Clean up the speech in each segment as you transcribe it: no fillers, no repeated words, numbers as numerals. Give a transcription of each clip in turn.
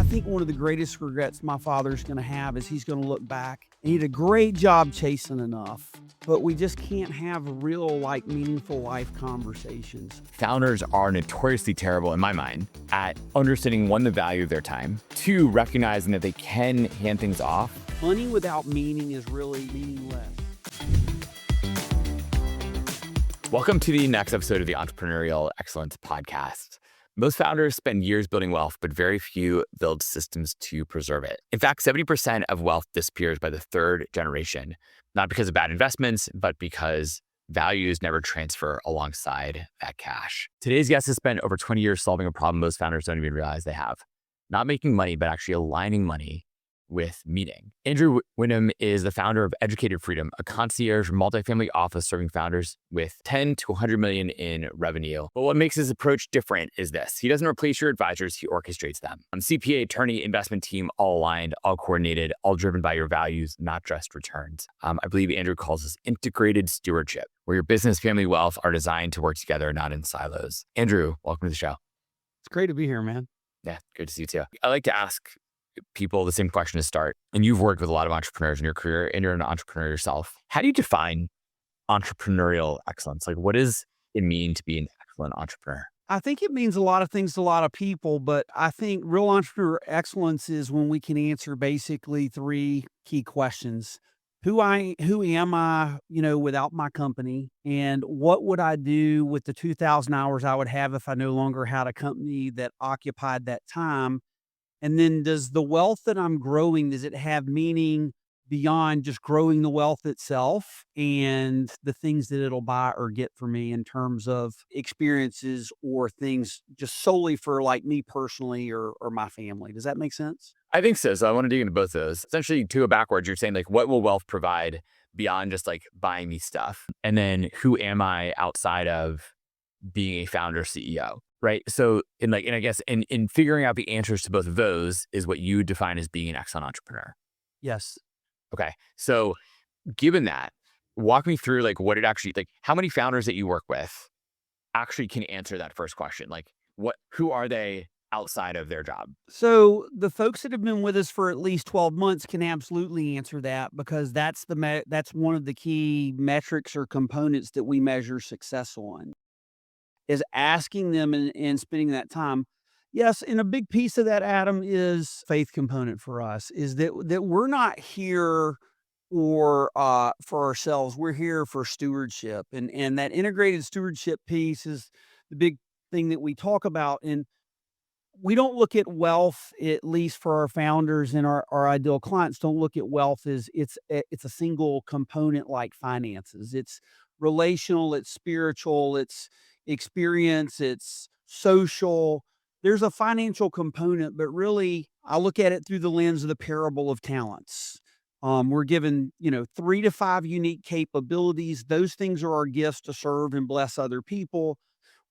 think one of the greatest regrets my father's going to have is he's going to look back and he did a great job chasing enough, but we just can't have real, meaningful life conversations. Founders are notoriously terrible, in my mind, at understanding, one, the value of their time, two, recognizing that they can hand things off. Money without meaning is really meaningless. Welcome to the next episode of the Entrepreneurial Excellence Podcast. Most founders spend years building wealth, but very few build systems to preserve it. In fact, 70% of wealth disappears by the third generation, not because of bad investments, but because values never transfer alongside that cash. Today's guest has spent over 20 years solving a problem most founders don't even realize they have. Not making money, but actually aligning money with meaning. Andrew Windham is the founder of Educated Freedom, a concierge multifamily office serving founders with 10 to 100 million in revenue. But what makes his approach different is this. He doesn't replace your advisors, he orchestrates them. CPA, attorney, investment team, all aligned, all coordinated, all driven by your values, not just returns. I believe Andrew calls this integrated stewardship, where your business, family, wealth are designed to work together, not in silos. Andrew, welcome to the show. It's great to be here, man. Yeah, good to see you too. I like to ask people the same question to start. And you've worked with a lot of entrepreneurs in your career and you're an entrepreneur yourself. How do you define entrepreneurial excellence? What does it mean to be an excellent entrepreneur? I think it means a lot of things to a lot of people, but I think real entrepreneur excellence is when we can answer basically three key questions. Who am I, without my company? And what would I do with the 2,000 hours I would have if I no longer had a company that occupied that time? And then does the wealth that I'm growing, does it have meaning beyond just growing the wealth itself and the things that it'll buy or get for me in terms of experiences or things just solely for me personally or my family? Does that make sense? I think so. So I want to dig into both of those. Essentially, to go backwards, you're saying what will wealth provide beyond just buying me stuff? And then who am I outside of being a founder CEO? Right. So and I guess in figuring out the answers to both of those is what you define as being an excellent entrepreneur. Yes. Okay. So given that, walk me through what it actually, how many founders that you work with actually can answer that first question? Who are they outside of their job? So the folks that have been with us for at least 12 months can absolutely answer that because that's one of the key metrics or components that we measure success on. Is asking them and spending that time. Yes, and a big piece of that, Adam, is faith component for us, is that we're not here for ourselves. We're here for stewardship. And that integrated stewardship piece is the big thing that we talk about. And we don't look at wealth, at least for our founders and our ideal clients, don't look at wealth as it's a single component like finances. It's relational, it's spiritual, it's experience, it's social. There's a financial component, but really I look at it through the lens of the parable of talents. We're given, 3 to 5 unique capabilities. Those things are our gifts to serve and bless other people.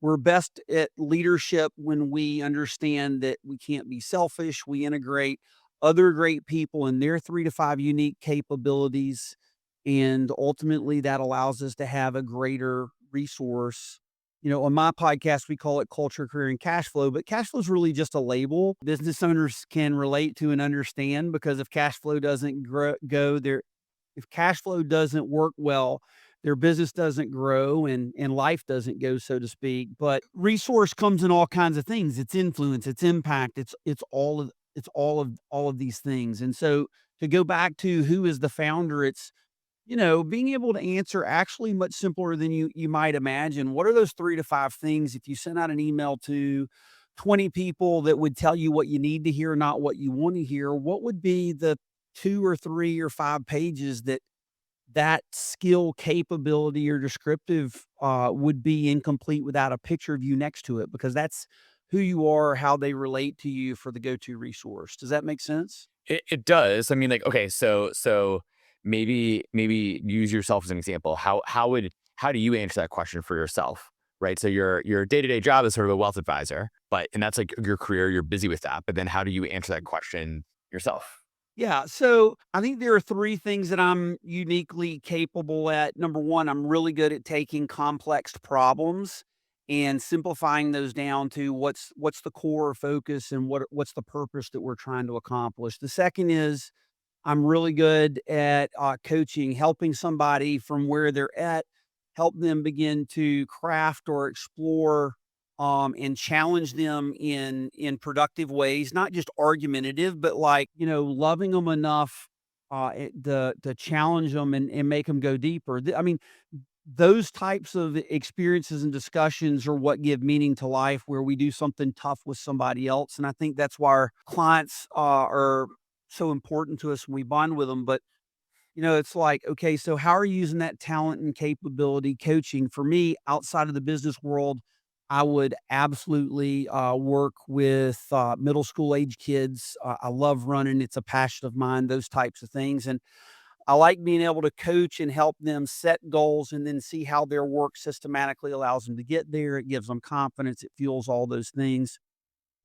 We're best at leadership when we understand that we can't be selfish. We integrate other great people and their 3 to 5 unique capabilities. And ultimately that allows us to have a greater resource. On my podcast, we call it culture, career, and cash flow, but cash flow is really just a label business owners can relate to and understand, because if cash flow doesn't if cash flow doesn't work well, their business doesn't grow and life doesn't go, so to speak. But resource comes in all kinds of things. It's influence, it's impact, it's all of these things. And so to go back to who is the founder, it's being able to answer actually much simpler than you might imagine. What are those 3 to 5 things if you send out an email to 20 people that would tell you what you need to hear, not what you want to hear? What would be the 2 or 3 or 5 pages that skill, capability, or descriptive would be incomplete without a picture of you next to it? Because that's who you are, how they relate to you for the go-to resource. Does that make sense? It does. I mean, okay, so maybe use yourself as an example. How do you answer that question for yourself? Right. So your day-to-day job is sort of a wealth advisor, and that's your career, you're busy with that. But then how do you answer that question yourself? Yeah. So I think there are 3 things that I'm uniquely capable at. Number one, I'm really good at taking complex problems and simplifying those down to what's the core focus and what's the purpose that we're trying to accomplish. The second is I'm really good at coaching, helping somebody from where they're at, help them begin to craft or explore and challenge them in productive ways, not just argumentative, but like, loving them enough to challenge them and make them go deeper. I mean, those types of experiences and discussions are what give meaning to life, where we do something tough with somebody else. And I think that's why our clients are so important to us when we bond with them. But, it's like, okay, so how are you using that talent and capability coaching? For me, outside of the business world, I would absolutely work with middle school age kids. I love running, it's a passion of mine, those types of things. And I like being able to coach and help them set goals and then see how their work systematically allows them to get there. It gives them confidence. It fuels all those things.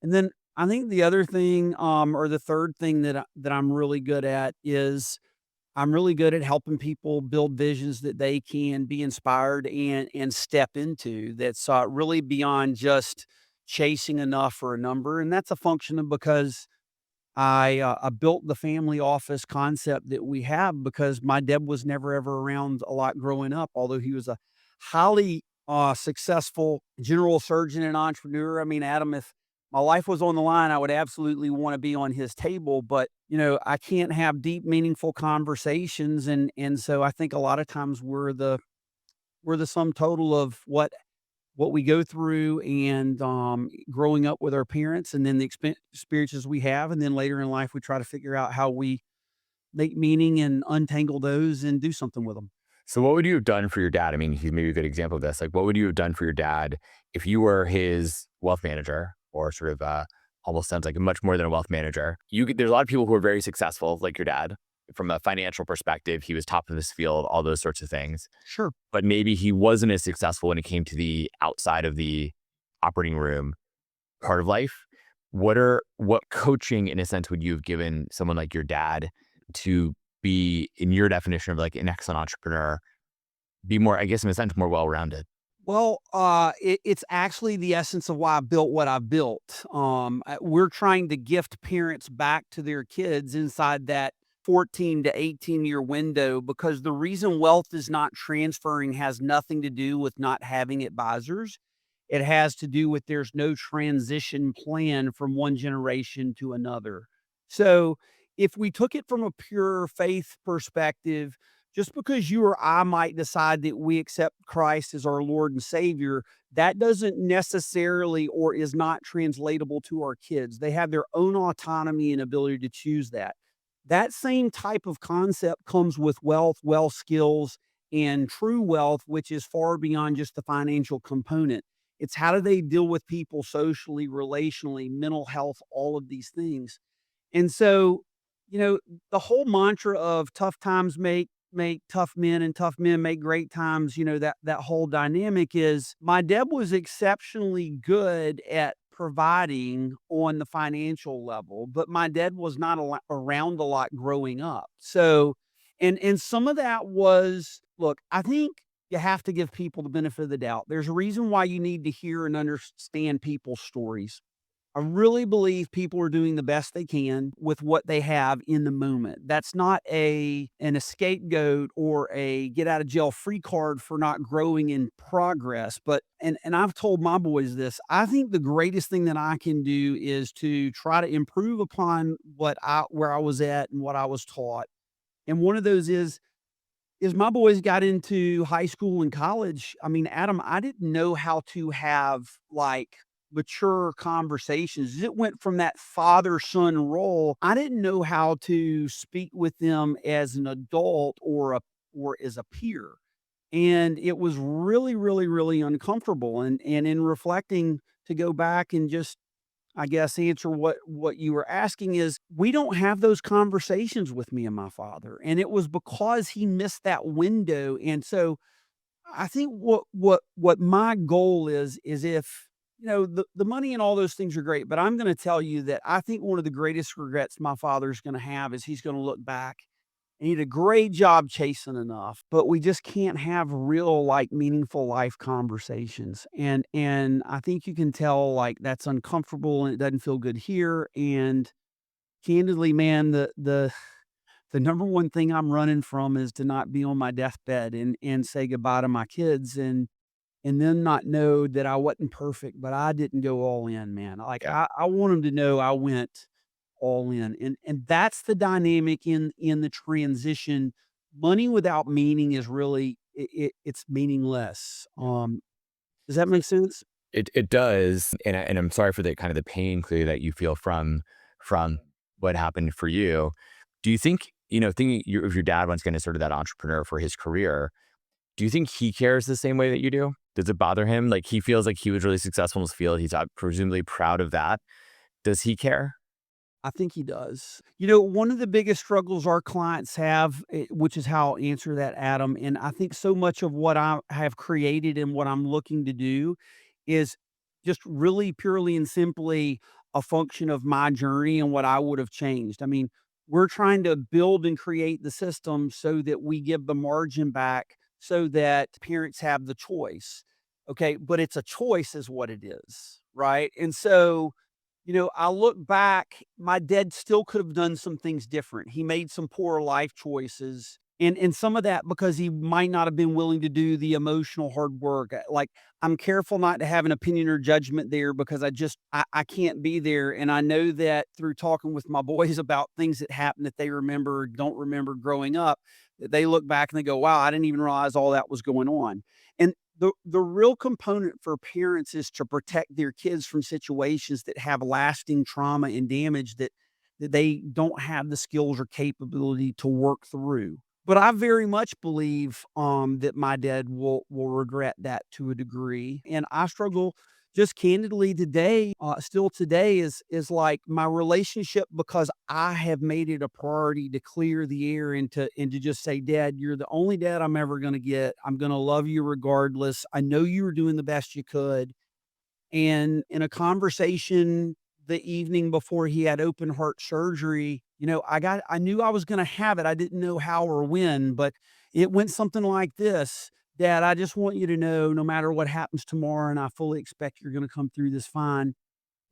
And then I think the other thing, or the third thing that I'm really good at is I'm really good at helping people build visions that they can be inspired and step into. That's really beyond just chasing enough for a number, and that's a function of because I built the family office concept that we have because my dad was never ever around a lot growing up, although he was a highly successful general surgeon and entrepreneur. I mean, Adam, if my life was on the line, I would absolutely want to be on his table, but I can't have deep, meaningful conversations, and so I think a lot of times we're the sum total of what we go through and, growing up with our parents and then the experiences we have, and then later in life, we try to figure out how we make meaning and untangle those and do something with them. So what would you have done for your dad? I mean, he's maybe a good example of this. Like, what would you have done for your dad if you were his wealth manager, or sort of almost sounds like much more than a wealth manager? There's a lot of people who are very successful, like your dad, from a financial perspective. He was top of his field, all those sorts of things. Sure. But maybe he wasn't as successful when it came to the outside of the operating room part of life. What coaching, in a sense, would you have given someone like your dad to be, in your definition of like an excellent entrepreneur, be more, I guess, in a sense, more well-rounded? Well, it's actually the essence of why I built what I built. We're trying to gift parents back to their kids inside that 14 to 18-year window, because the reason wealth is not transferring has nothing to do with not having advisors. It has to do with there's no transition plan from one generation to another. So, if we took it from a pure faith perspective, just because you or I might decide that we accept Christ as our Lord and Savior, that doesn't necessarily or is not translatable to our kids. They have their own autonomy and ability to choose that. That same type of concept comes with wealth skills, and true wealth, which is far beyond just the financial component. It's how do they deal with people socially, relationally, mental health, all of these things. And so, you know, the whole mantra of tough times make tough men and tough men make great times, that whole dynamic is my dad was exceptionally good at providing on the financial level, but my dad was not around a lot growing up. So, and some of that was, look, I think you have to give people the benefit of the doubt. There's a reason why you need to hear and understand people's stories. I really believe people are doing the best they can with what they have in the moment. That's not a scapegoat or a get out of jail free card for not growing in progress. But and I've told my boys this. I think the greatest thing that I can do is to try to improve upon where I was at and what I was taught. And one of those is my boys got into high school and college. I mean, Adam, I didn't know how to have like mature conversations. It went from that father son role. I didn't know how to speak with them as an adult or as a peer. And it was really, really, really uncomfortable. And in reflecting, to go back and just, I guess, answer what you were asking, is we don't have those conversations with me and my father, and it was because he missed that window. And so I think what my goal is if, the money and all those things are great, but I'm gonna tell you that I think one of the greatest regrets my father's gonna have is he's gonna look back and he did a great job chasing enough, but we just can't have real, like, meaningful life conversations, and I think you can tell, like, that's uncomfortable and it doesn't feel good here, and candidly, man, the number one thing I'm running from is to not be on my deathbed and say goodbye to my kids and then not know that I wasn't perfect, but I didn't go all in, man. Like, Yeah. I want them to know I went all in, and that's the dynamic in the transition. Money without meaning is really it's meaningless. Does that make sense? It does, and I'm sorry for the kind of the pain clearly that you feel from what happened for you. Do you think, thinking of your dad once again as sort of that entrepreneur for his career, do you think he cares the same way that you do? Does it bother him? Like, he feels like he was really successful in his field. He's presumably proud of that. Does he care? I think he does. One of the biggest struggles our clients have, which is how I'll answer that, Adam, and I think so much of what I have created and what I'm looking to do is just really purely and simply a function of my journey and what I would have changed. I mean, we're trying to build and create the system so that we give the margin back so that parents have the choice. Okay. But it's a choice, is what it is. Right. And so, I look back, my dad still could have done some things different. He made some poor life choices. And some of that because he might not have been willing to do the emotional hard work. Like, I'm careful not to have an opinion or judgment there because I can't be there. And I know that through talking with my boys about things that happened that they remember or don't remember growing up, that they look back and they go, wow, I didn't even realize all that was going on. And the real component for parents is to protect their kids from situations that have lasting trauma and damage that they don't have the skills or capability to work through. But I very much believe that my dad will regret that to a degree, and I struggle just candidly today, still today is like my relationship because I have made it a priority to clear the air and to just say, "Dad, you're the only dad I'm ever gonna get. I'm gonna love you regardless. I know you were doing the best you could." And in a conversation the evening before he had open heart surgery, I knew I was gonna have it. I didn't know how or when, but it went something like this: "Dad, I just want you to know no matter what happens tomorrow, and I fully expect you're gonna come through this fine,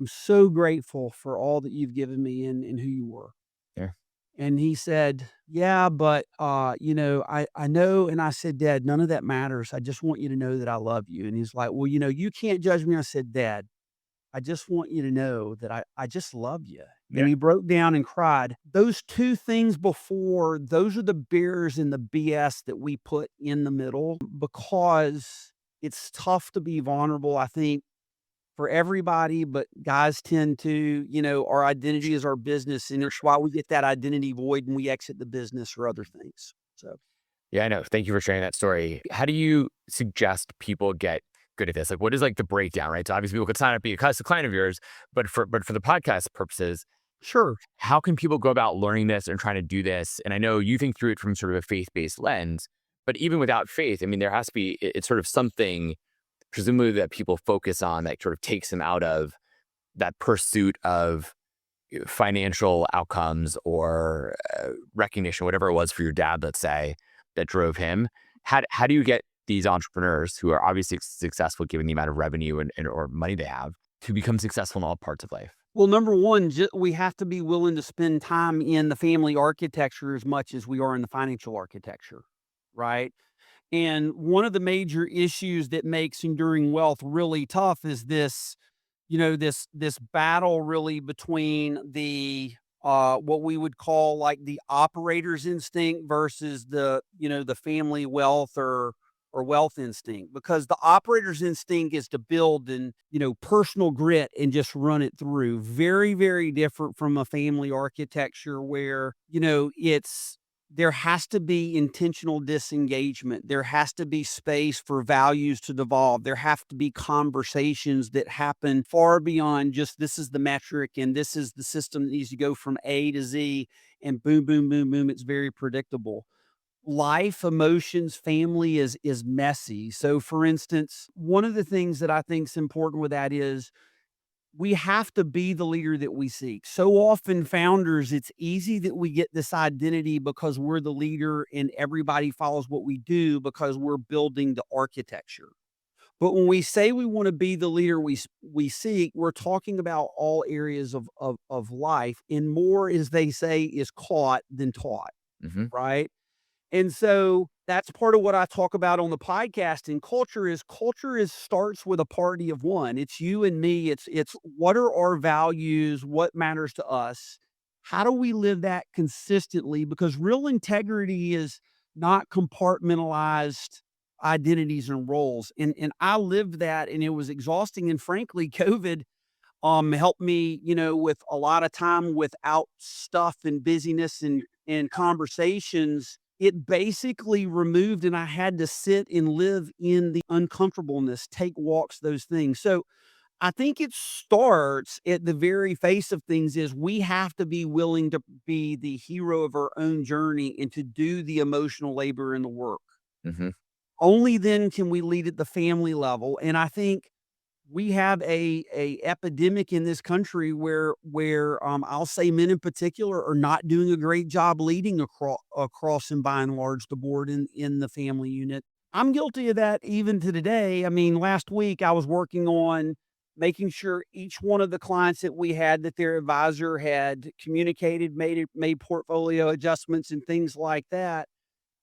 I'm so grateful for all that you've given me and who you were." Yeah. And he said, "Yeah, but, I know." And I said, "Dad, none of that matters. I just want you to know that I love you." And he's like, "Well, you can't judge me." I said, "Dad, I just want you to know that I just love you." And Yeah. he broke down and cried. Those 2 things before, those are the beers and the BS that we put in the middle because it's tough to be vulnerable, I think, for everybody, but guys tend to, our identity is our business, and it's why we get that identity void and we exit the business or other things. So, Yeah, I know. Thank you for sharing that story. How do you suggest people get good at this? Like, what is like the breakdown, right? So obviously people could sign up, be a client of yours, but for the podcast purposes, sure. how can people go about learning this and trying to do this? And I know you think through it from sort of a faith-based lens, but even without faith, I mean, there has to be, it's sort of something presumably that people focus on that sort of takes them out of that pursuit of financial outcomes or recognition, whatever it was for your dad, let's say, that drove him. How do you get these entrepreneurs who are obviously successful given the amount of revenue and or money they have to become successful in all parts of life? Well, number one, we have to be willing to spend time in the family architecture as much as we are in the financial architecture, right? And one of the major issues that makes enduring wealth really tough is this battle really between the what we would call like the operator's instinct versus the family wealth or wealth instinct, because the operator's instinct is to build and personal grit and just run it through, very very different from a family architecture where it's there has to be intentional disengagement. There has to be space for values to devolve. There have to be conversations that happen far beyond just this is the metric and this is the system that needs to go from A to Z and boom, boom, boom, boom. It's very predictable. Life, emotions, family is messy. So for instance, one of the things that I think is important with that is we have to be the leader that we seek. So often, founders, it's easy that we get this identity because we're the leader and everybody follows what we do because we're building the architecture. But when we say we want to be the leader we seek, we're talking about all areas of life, and more, as they say, is caught than taught, Hmm. right? And so that's part of what I talk about on the podcast. And culture is starts with a party of one. It's you and me. It's what are our values? What matters to us? How do we live that consistently? Because real integrity is not compartmentalized identities and roles. And I lived that, and it was exhausting. And frankly, COVID helped me, with a lot of time without stuff and busyness and conversations. It basically removed, and I had to sit and live in the uncomfortableness, take walks, those things. So I think it starts at the very face of things is we have to be willing to be the hero of our own journey and to do the emotional labor and the work. Hmm. Only then can we lead at the family level. And I think we have a epidemic in this country where I'll say men in particular are not doing a great job leading across and by and large the board in the family unit. I'm guilty of that even to today. I mean, last week I was working on making sure each one of the clients that we had that their advisor had communicated, made portfolio adjustments and things like that.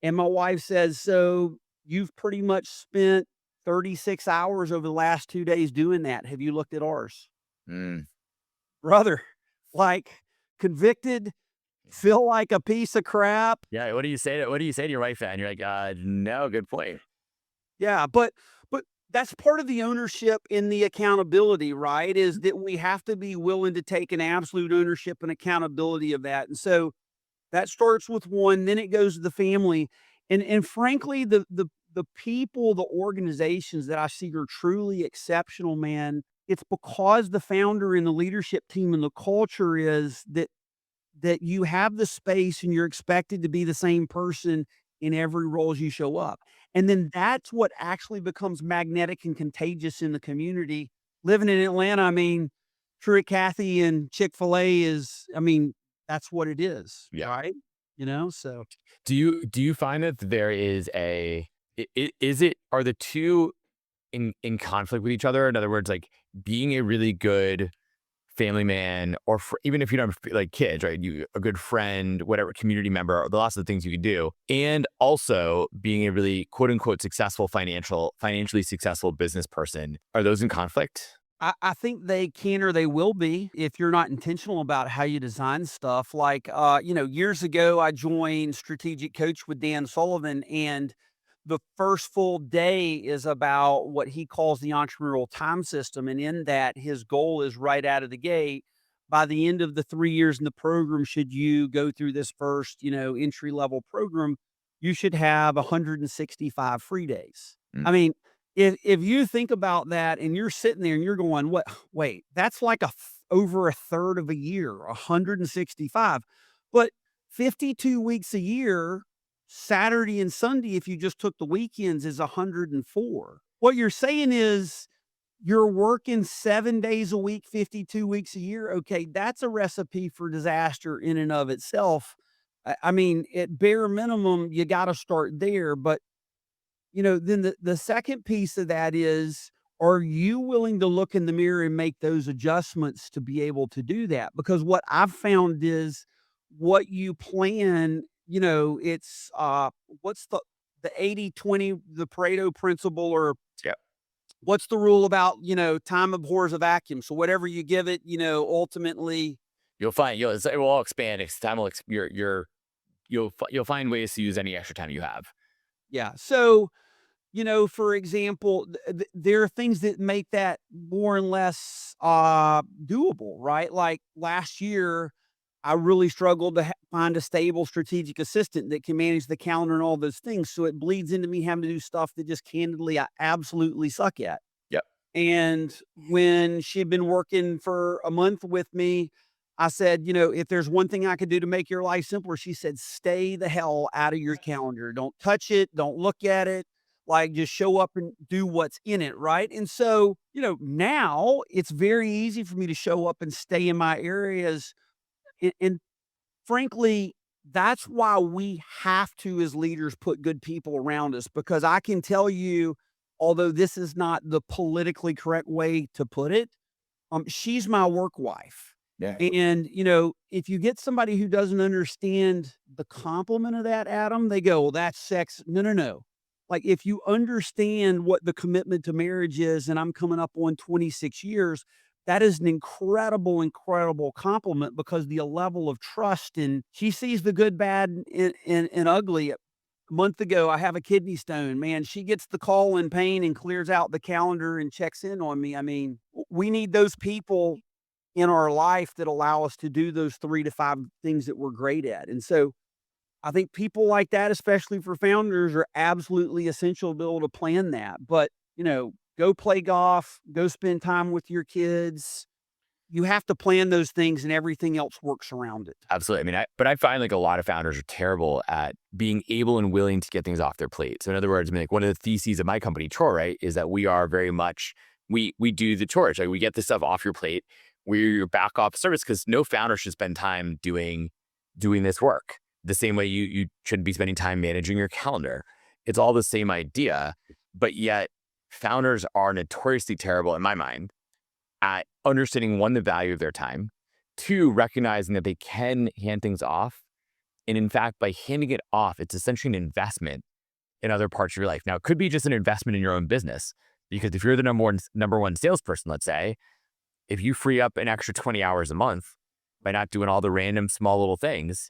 And my wife says, "So you've pretty much spent 36 hours over the last 2 days doing that. Have you looked at ours?" Mm. Brother, like, convicted, feel like a piece of crap. Yeah. What do you say to your wife? And you're like, no, good point. Yeah, but that's part of the ownership and the accountability, right? Is that we have to be willing to take an absolute ownership and accountability of that. And so that starts with one, then it goes to the family. And frankly, the people, the organizations that I see are truly exceptional, man, it's because the founder and the leadership team and the culture is that you have the space and you're expected to be the same person in every role as you show up. And then that's what actually becomes magnetic and contagious in the community. Living in Atlanta, I mean, Truett Cathy and Chick-fil-A is, I mean, that's what it is, Yeah. right? So Do you find that there is is it are the two in conflict with each other? In other words, like being a really good family man, or even if you don't have like kids, right? You a good friend, whatever community member, or lots of things you can do, and also being a really quote unquote successful financially successful business person. Are those in conflict? I think they can or they will be if you're not intentional about how you design stuff. Like, years ago, I joined Strategic Coach with Dan Sullivan, and the first full day is about what he calls the entrepreneurial time system. And in that, his goal is right out of the gate. By the end of the 3 years in the program, should you go through this first, entry level program, you should have 165 free days. Mm. I mean, if you think about that and you're sitting there and you're going, "What? Wait, that's like over a third of a year, 165." But 52 weeks a year, Saturday and Sunday, if you just took the weekends, is 104. What you're saying is you're working 7 days a week, 52 weeks a year. Okay, that's a recipe for disaster in and of itself. I mean, at bare minimum, you gotta start there, but then the second piece of that is, are you willing to look in the mirror and make those adjustments to be able to do that? Because what I've found is what you plan, it's what's the 80-20, the Pareto principle, or Yeah. what's the rule about, time abhors a vacuum. So whatever you give it, ultimately, It will all expand. Time will you'll find ways to use any extra time you have. yeah. So for example, there are things that make that more and less doable, right? Like last year, I really struggled to find a stable strategic assistant that can manage the calendar and all those things. So it bleeds into me having to do stuff that just candidly I absolutely suck at. Yep. And when she had been working for a month with me, I said, if there's one thing I could do to make your life simpler, she said, stay the hell out of your calendar. Don't touch it. Don't look at it. like just show up and do what's in it, right? And so, now it's very easy for me to show up and stay in my areas. And frankly, that's why we have to, as leaders, put good people around us, because I can tell you, although this is not the politically correct way to put it, she's my work wife. Yeah. And, if you get somebody who doesn't understand the compliment of that, Adam, they go, well, that's sex. No, no, no. Like, if you understand what the commitment to marriage is, and I'm coming up on 26 years, that is an incredible, incredible compliment, because the level of trust, and she sees the good, bad, and ugly. A month ago, I have a kidney stone. Man, she gets the call in pain and clears out the calendar and checks in on me. I mean, we need those people in our life that allow us to do those 3 to 5 things that we're great at. And so I think people like that, especially for founders, are absolutely essential to be able to plan that. But, go play golf, go spend time with your kids. You have to plan those things, and everything else works around it. Absolutely. I mean, but I find like a lot of founders are terrible at being able and willing to get things off their plate. So in other words, like one of the theses of my company, Chore, right, is that we are very much, we do the chores. Like we get this stuff off your plate. We're your back office service, because no founder should spend time doing this work the same way you should be spending time managing your calendar. It's all the same idea, but yet founders are notoriously terrible in my mind at understanding, one, the value of their time, two, recognizing that they can hand things off. And in fact, by handing it off, it's essentially an investment in other parts of your life. Now, it could be just an investment in your own business, because if you're the number one salesperson, let's say, if you free up an extra 20 hours a month by not doing all the random small little things,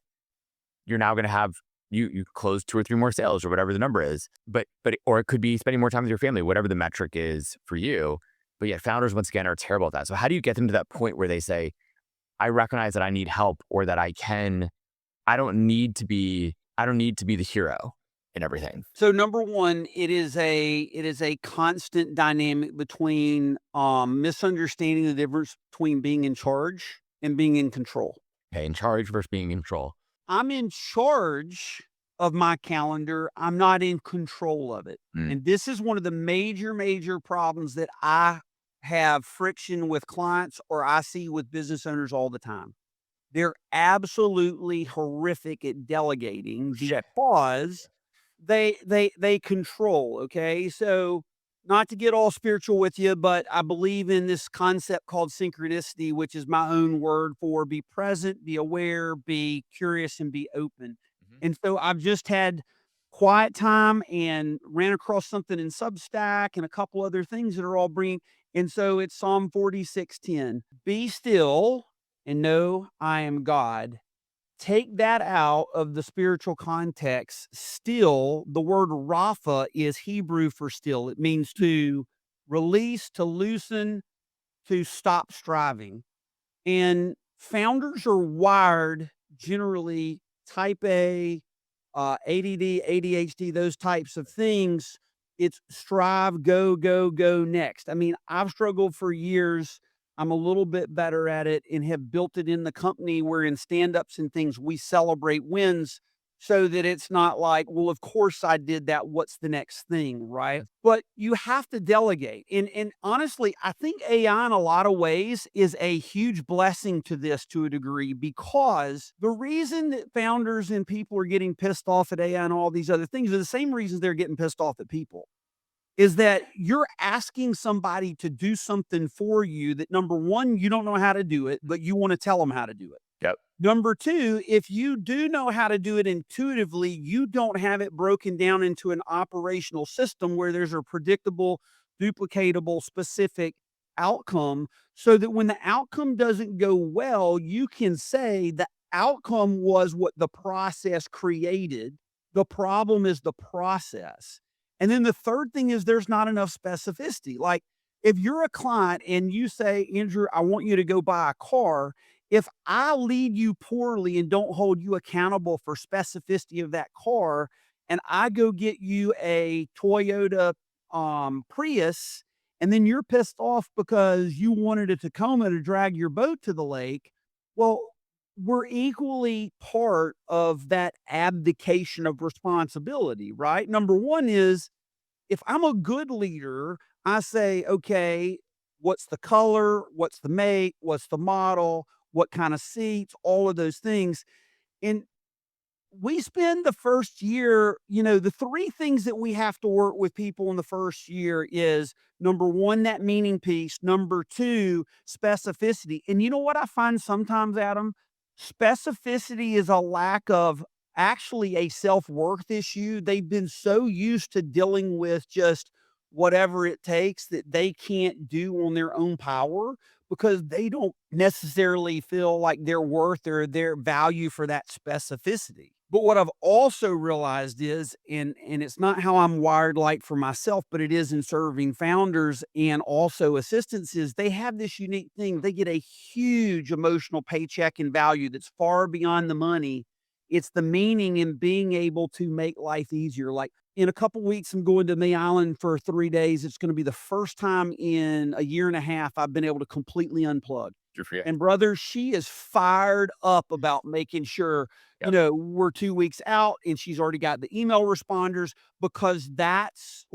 you're now going to have, you close 2 or 3 more sales or whatever the number is. But or it could be spending more time with your family, whatever the metric is for you. But yet founders, once again, are terrible at that. So how do you get them to that point where they say, I recognize that I need help, or that I don't need to be the hero in everything? So number one, it is a constant dynamic between misunderstanding the difference between being in charge and being in control. Okay, in charge versus being in control. I'm in charge of my calendar. I'm not in control of it. Mm. And this is one of the major, major problems that I have friction with clients, or I see with business owners all the time. They're absolutely horrific at delegating, Shit. because they control, okay? So, not to get all spiritual with you, but I believe in this concept called synchronicity, which is my own word for be present, be aware, be curious, and be open. Mhm. And so I've just had quiet time and ran across something in Substack and a couple other things that are all bringing. And so it's Psalm 46:10. Be still and know I am God. Take that out of the spiritual context. Still, the word Rapha is Hebrew for still. It means to release, to loosen, to stop striving. And founders are wired generally type A, ADD, ADHD, those types of things. It's strive, go, go, go next. I mean, I've struggled for years. I'm a little bit better at it and have built it in the company where in stand-ups and things, we celebrate wins so that it's not like, well, of course I did that. What's the next thing? Right. But you have to delegate. And honestly, I think AI in a lot of ways is a huge blessing to this to a degree, because the reason that founders and people are getting pissed off at AI and all these other things are the same reasons they're getting pissed off at people. Is that you're asking somebody to do something for you that, number one, you don't know how to do it, but you want to tell them how to do it. Yep. Number two, if you do know how to do it intuitively, you don't have it broken down into an operational system where there's a predictable, duplicatable, specific outcome, so that when the outcome doesn't go well, you can say the outcome was what the process created. The problem is the process. And then the third thing is there's not enough specificity. Like, if you're a client and you say, Andrew, I want you to go buy a car, if I lead you poorly and don't hold you accountable for specificity of that car, and I go get you a Toyota Prius, and then you're pissed off because you wanted a Tacoma to drag your boat to the lake, well, we're equally part of that abdication of responsibility, right? Number one is If I'm a good leader, I say, okay, what's the color? What's the make? What's the model? What kind of seats? All of those things. And we spend the first year, the three things that we have to work with people in the first year is number one, that meaning piece. Number two, specificity. And you know what I find sometimes, Adam? Specificity is a lack of actually a self worth issue. They've been so used to dealing with just whatever it takes that they can't do on their own power because they don't necessarily feel like their worth or their value for that specificity. But what I've also realized is, and it's not how I'm wired like for myself, but it is in serving founders and also assistants, is they have this unique thing. They get a huge emotional paycheck and value that's far beyond the money. It's the meaning in being able to make life easier. Like in a couple weeks, I'm going to the island for 3 days. It's going to be the first time in a year and a half I've been able to completely unplug. Good for you. And brother, she is fired up about making sure, Yep. we're 2 weeks out and she's already got the email responders because that's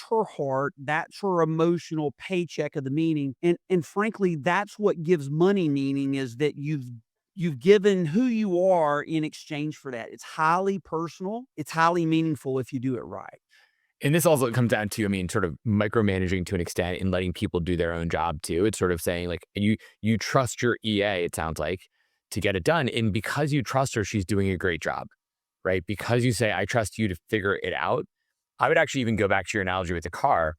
her heart, that's her emotional paycheck of the meaning. And frankly, that's what gives money meaning is that you've given who you are in exchange for that. It's highly personal, it's highly meaningful if you do it right. And this also comes down to, I mean, sort of micromanaging to an extent and letting people do their own job too. It's sort of saying like you trust your EA, it sounds like, to get it done. And because you trust her, she's doing a great job, right? Because you say, I trust you to figure it out. I would actually even go back to your analogy with the car.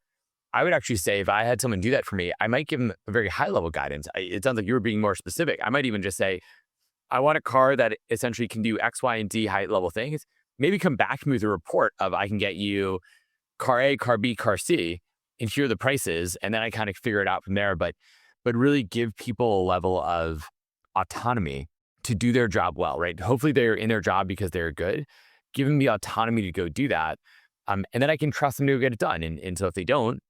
I would actually say if I had someone do that for me, I might give them a very high level guidance. It sounds like you were being more specific. I might even just say, I want a car that essentially can do X, Y, and Z high level things. Maybe come back to me with a report of I can get you car A, car B, car C, and here are the prices. And then I kind of figure it out from there. But really give people a level of autonomy to do their job well, right? Hopefully they're in their job because they're good. Give them the autonomy to go do that. And then I can trust them to get it done. And so if they don't,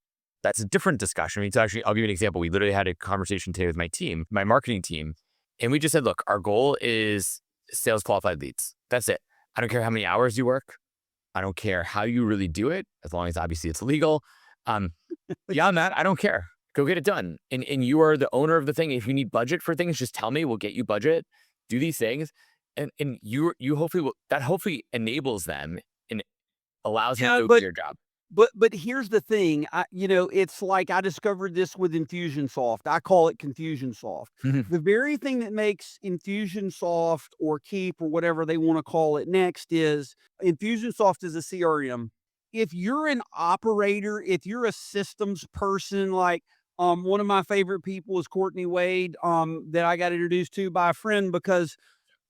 that's a different discussion. I mean, so actually, I'll give you an example. We literally had a conversation today with my team, my marketing team, and we just said, look, our goal is sales qualified leads. That's it. I don't care how many hours you work. I don't care how you really do it, as long as obviously it's legal. Beyond that, I don't care. Go get it done. And you are the owner of the thing. If you need budget for things, just tell me. We'll get you budget. Do these things, and you hopefully that hopefully enables them and allows them Yeah, to go do their job. but here's the thing, it's like I discovered this with Infusionsoft. I call it Confusionsoft. Mhm. The very thing that makes Infusionsoft or Keep or whatever they wanna call it next is Infusionsoft is a CRM. If you're an operator, if you're a systems person, like, one of my favorite people is Courtney Wade, that I got introduced to by a friend because,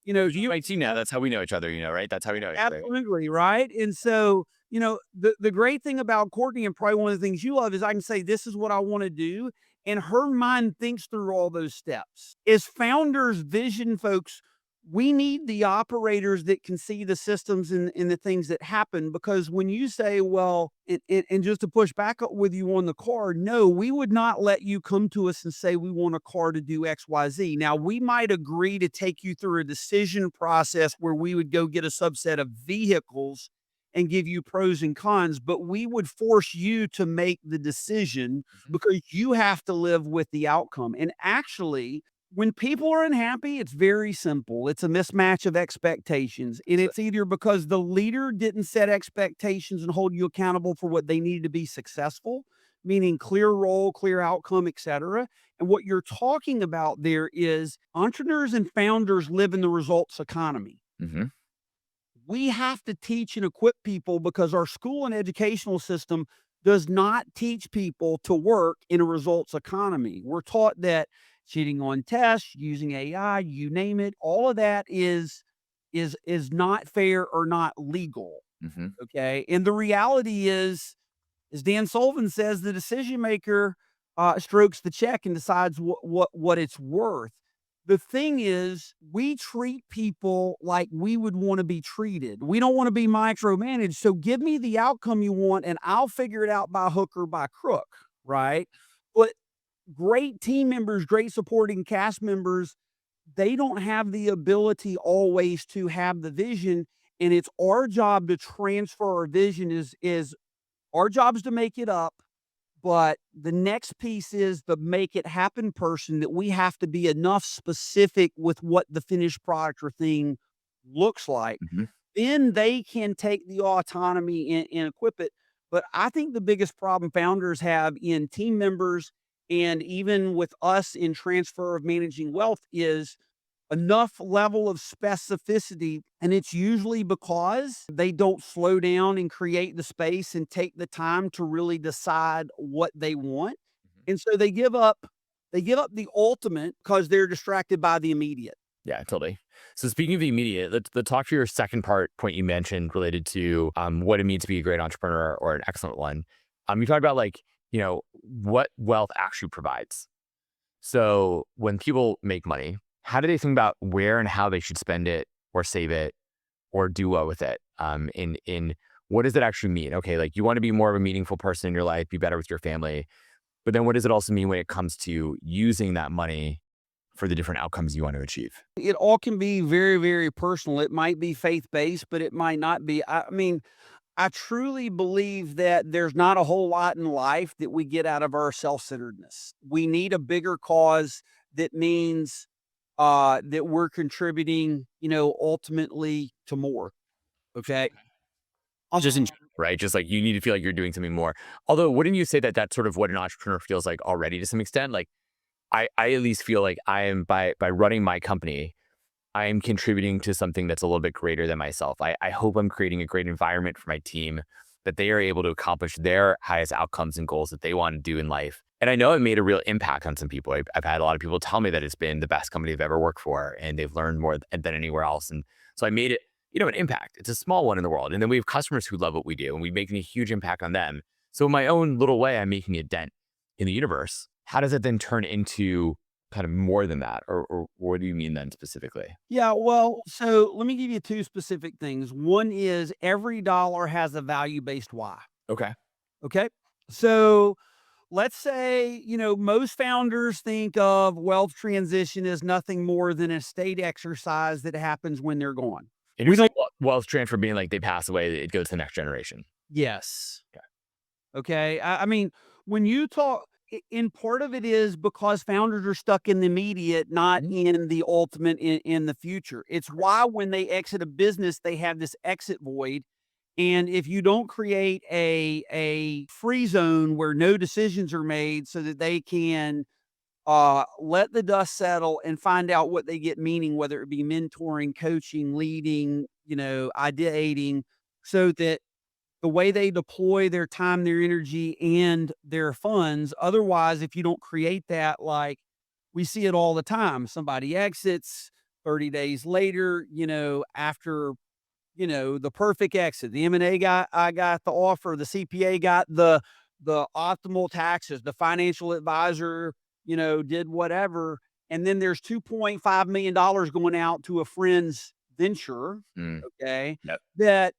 You you might see now. That's how we know each other. Right? That's how we know each other. absolutely, right? And so, the great thing about Courtney, and probably one of the things you love, is I can say, "This is what I wanna do," and her mind thinks through all those steps. As founders, vision folks, we need the operators that can see the systems and the things that happen, because when you say, "Well," and just to push back up with you on the car, no, we would not let you come to us and say, "We want a car to do XYZ." Now, we might agree to take you through a decision process where we would go get a subset of vehicles and give you pros and cons, but we would force you to make the decision Mhm. because you have to live with the outcome. And actually, when people are unhappy, it's very simple. It's a mismatch of expectations. And So- it's either because the leader didn't set expectations and hold you accountable for what they needed to be successful, meaning clear role, clear outcome, etc. And what you're talking about there is entrepreneurs and founders live in the results economy. Mhm. We have to teach and equip people because our school and educational system does not teach people to work in a results economy. We're taught that cheating on tests, using AI, you name it, all of that is not fair or not legal. Mhm. Okay. And the reality is, as Dan Sullivan says, the decision maker strokes the check and decides what it's worth. The thing is, we treat people like we would want to be treated. We don't want to be micromanaged. So give me the outcome you want, and I'll figure it out by hook or by crook, right? But great team members, great supporting cast members, they don't have the ability always to have the vision, and it's our job to transfer our vision is Our job is to make it up, but the next piece is the make it happen person that we have to be enough specific with what the finished product or thing looks like. Mhm. Then they can take the autonomy and equip it. But I think the biggest problem founders have in team members and even with us in transfer of managing wealth is enough level of specificity. And it's usually because they don't slow down and create the space and take the time to really decide what they want. Mhm. And so they give up the ultimate because they're distracted by the immediate. Yeah, totally. So speaking of the immediate, let's talk to your second point you mentioned related to what it means to be a great entrepreneur or an excellent one. You talked about like, what wealth actually provides. So when people make money, how do they think about where and how they should spend it or save it or do well with it? In what does it actually mean? Okay, like you want to be more of a meaningful person in your life, be better with your family, but then what does it also mean when it comes to using that money for the different outcomes you want to achieve? It all can be very, very personal. It might be faith based, but it might not be. I mean, I truly believe that there's not a whole lot in life that we get out of our self-centeredness. We need a bigger cause that means that we're contributing, ultimately to more. Okay. I'll just enjoy. Right? Just like you need to feel like you're doing something more. Although, wouldn't you say that that's sort of what an entrepreneur feels like already to some extent? Like I at least feel like I am by running my company, I am contributing to something that's a little bit greater than myself. I hope I'm creating a great environment for my team that they are able to accomplish their highest outcomes and goals that they want to do in life. And I know it made a real impact on some people. I've had a lot of people tell me that it's been the best company they've ever worked for and they've learned more than anywhere else. And so I made it, an impact. It's a small one in the world. And then we have customers who love what we do and we're making a huge impact on them. So in my own little way, I'm making a dent in the universe. How does it then turn into kind of more than that? Or what do you mean then specifically? Yeah, well, so let me give you two specific things. One is every dollar has a value-based why. Okay. Okay. So let's say, most founders think of wealth transition as nothing more than a state exercise that happens when they're gone. And you're We saying don't. wealth transfer being like they pass away, it goes to the next generation. Yes. Okay. Okay. I mean, when you talk, in part of it is because founders are stuck in the immediate, not Mhm. in the ultimate in the future. It's why when they exit a business, they have this exit void. And if you don't create a free zone where no decisions are made so that they can let the dust settle and find out what they get meaning, whether it be mentoring, coaching, leading, ideating, so that the way they deploy their time, their energy, and their funds. Otherwise, if you don't create that, like we see it all the time, somebody exits 30 days later, after the perfect exit. The M&A guy, I got the offer. The CPA got the optimal taxes. The financial advisor, did whatever. And then there's $2.5 million going out to a friend's venture. Mm. Okay. Yep. That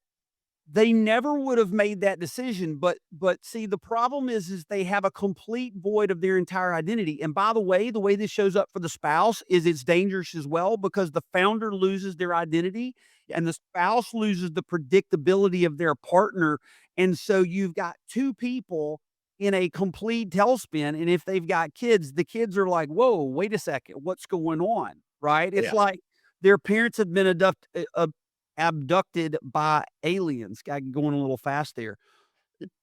they never would have made that decision, but see, the problem is they have a complete void of their entire identity, and by the way this shows up for the spouse is it's dangerous as well because the founder loses their identity and the spouse loses the predictability of their partner, and so you've got 2 people in a complete tailspin, and if they've got kids, the kids are like, "Whoa, wait a second, what's going on?" Right? It's Yeah. like their parents have been abducted by aliens. I'm going a little fast there.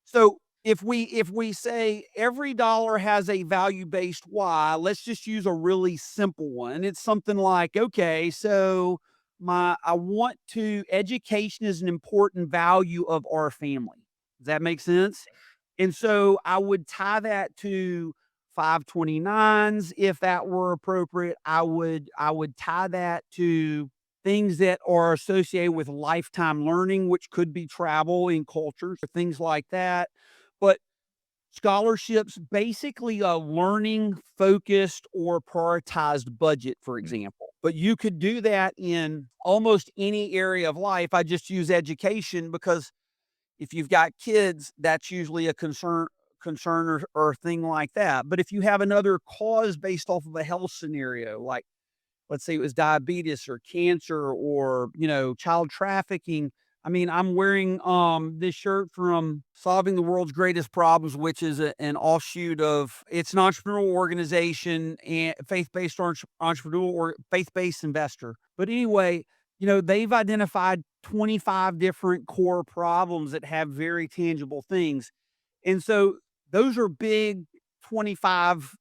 So if we say every dollar has a value-based why, let's just use a really simple one. It's something like, okay, so my I want to education is an important value of our family. Does that make sense? And so I would tie that to 529s if that were appropriate. I would tie that to things that are associated with lifetime learning, which could be travel and cultures or things like that. But scholarships, basically a learning focused or prioritized budget, for Mm. example. But you could do that in almost any area of life. I just use education because if you've got kids, that's usually a concern or thing like that. But if you have another cause based off of a health scenario, like let's say it was diabetes or cancer or, child trafficking, I mean, I'm wearing this shirt from Solving the World's Greatest Problems, which is an offshoot of it's an entrepreneurial organization and faith-based entrepreneurial or faith-based investor. But anyway, they've identified 25 different core problems that have very tangible things. And so those are big 25,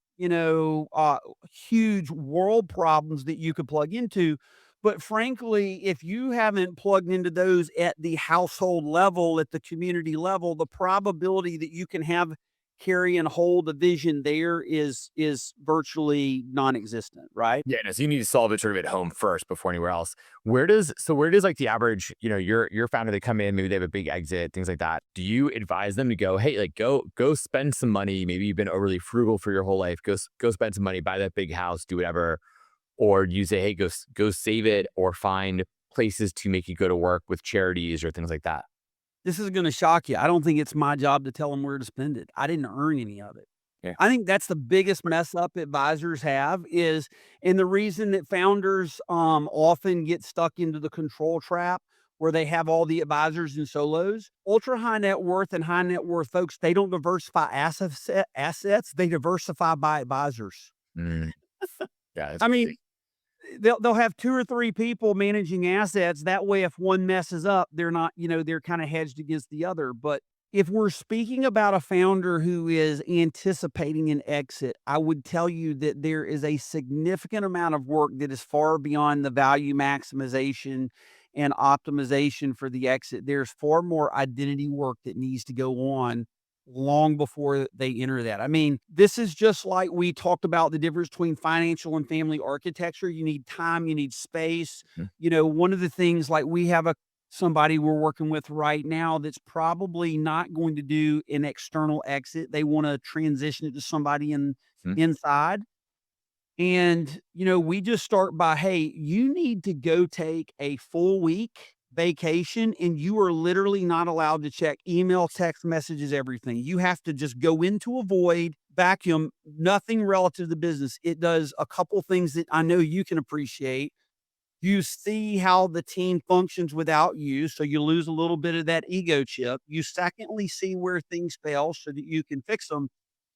huge world problems that you could plug into. But frankly, if you haven't plugged into those at the household level, at the community level, the probability that you can have carry and hold a vision there is virtually non-existent, right? Yeah, no, so you need to solve it sort of at home first before anywhere else. Where does like the average, your founder, they come in, maybe they have a big exit, things like that. Do you advise them to go, hey, like go spend some money? Maybe you've been overly frugal for your whole life. Go spend some money, buy that big house, do whatever. Or you say, hey, go save it or find places to make you go to work with charities or things like that. This is gonna shock you. I don't think it's my job to tell them where to spend it. I didn't earn any of it. Yeah. I think that's the biggest mess up advisors have is and the reason that founders, often get stuck into the control trap where they have all the advisors and solos. Ultra high net worth and high net worth folks, they don't diversify assets, they diversify by advisors. Mm, yeah, that's I crazy. mean, they'll have 2 or 3 people managing assets. That way, if one messes up, they're not, they're kinda hedged against the other. But if we're speaking about a founder who is anticipating an exit, I would tell you that there is a significant amount of work that is far beyond the value maximization and optimization for the exit. There's far more identity work that needs to go on long before they enter that. I mean, this is just like we talked about the difference between financial and family architecture. You need time, you need space. Mhm, One of the things like we have a somebody we're working with right now that's probably not going to do an external exit. They want to transition it to somebody mhm, inside. And, we just start by, hey, you need to go take a full week vacation and you are literally not allowed to check email, text messages, everything. You have to just go into a void, vacuum, nothing relative to business. It does a couple things that I know you can appreciate. You see how the team functions without you, so you lose a little bit of that ego chip. You secondly see where things fail so that you can fix them.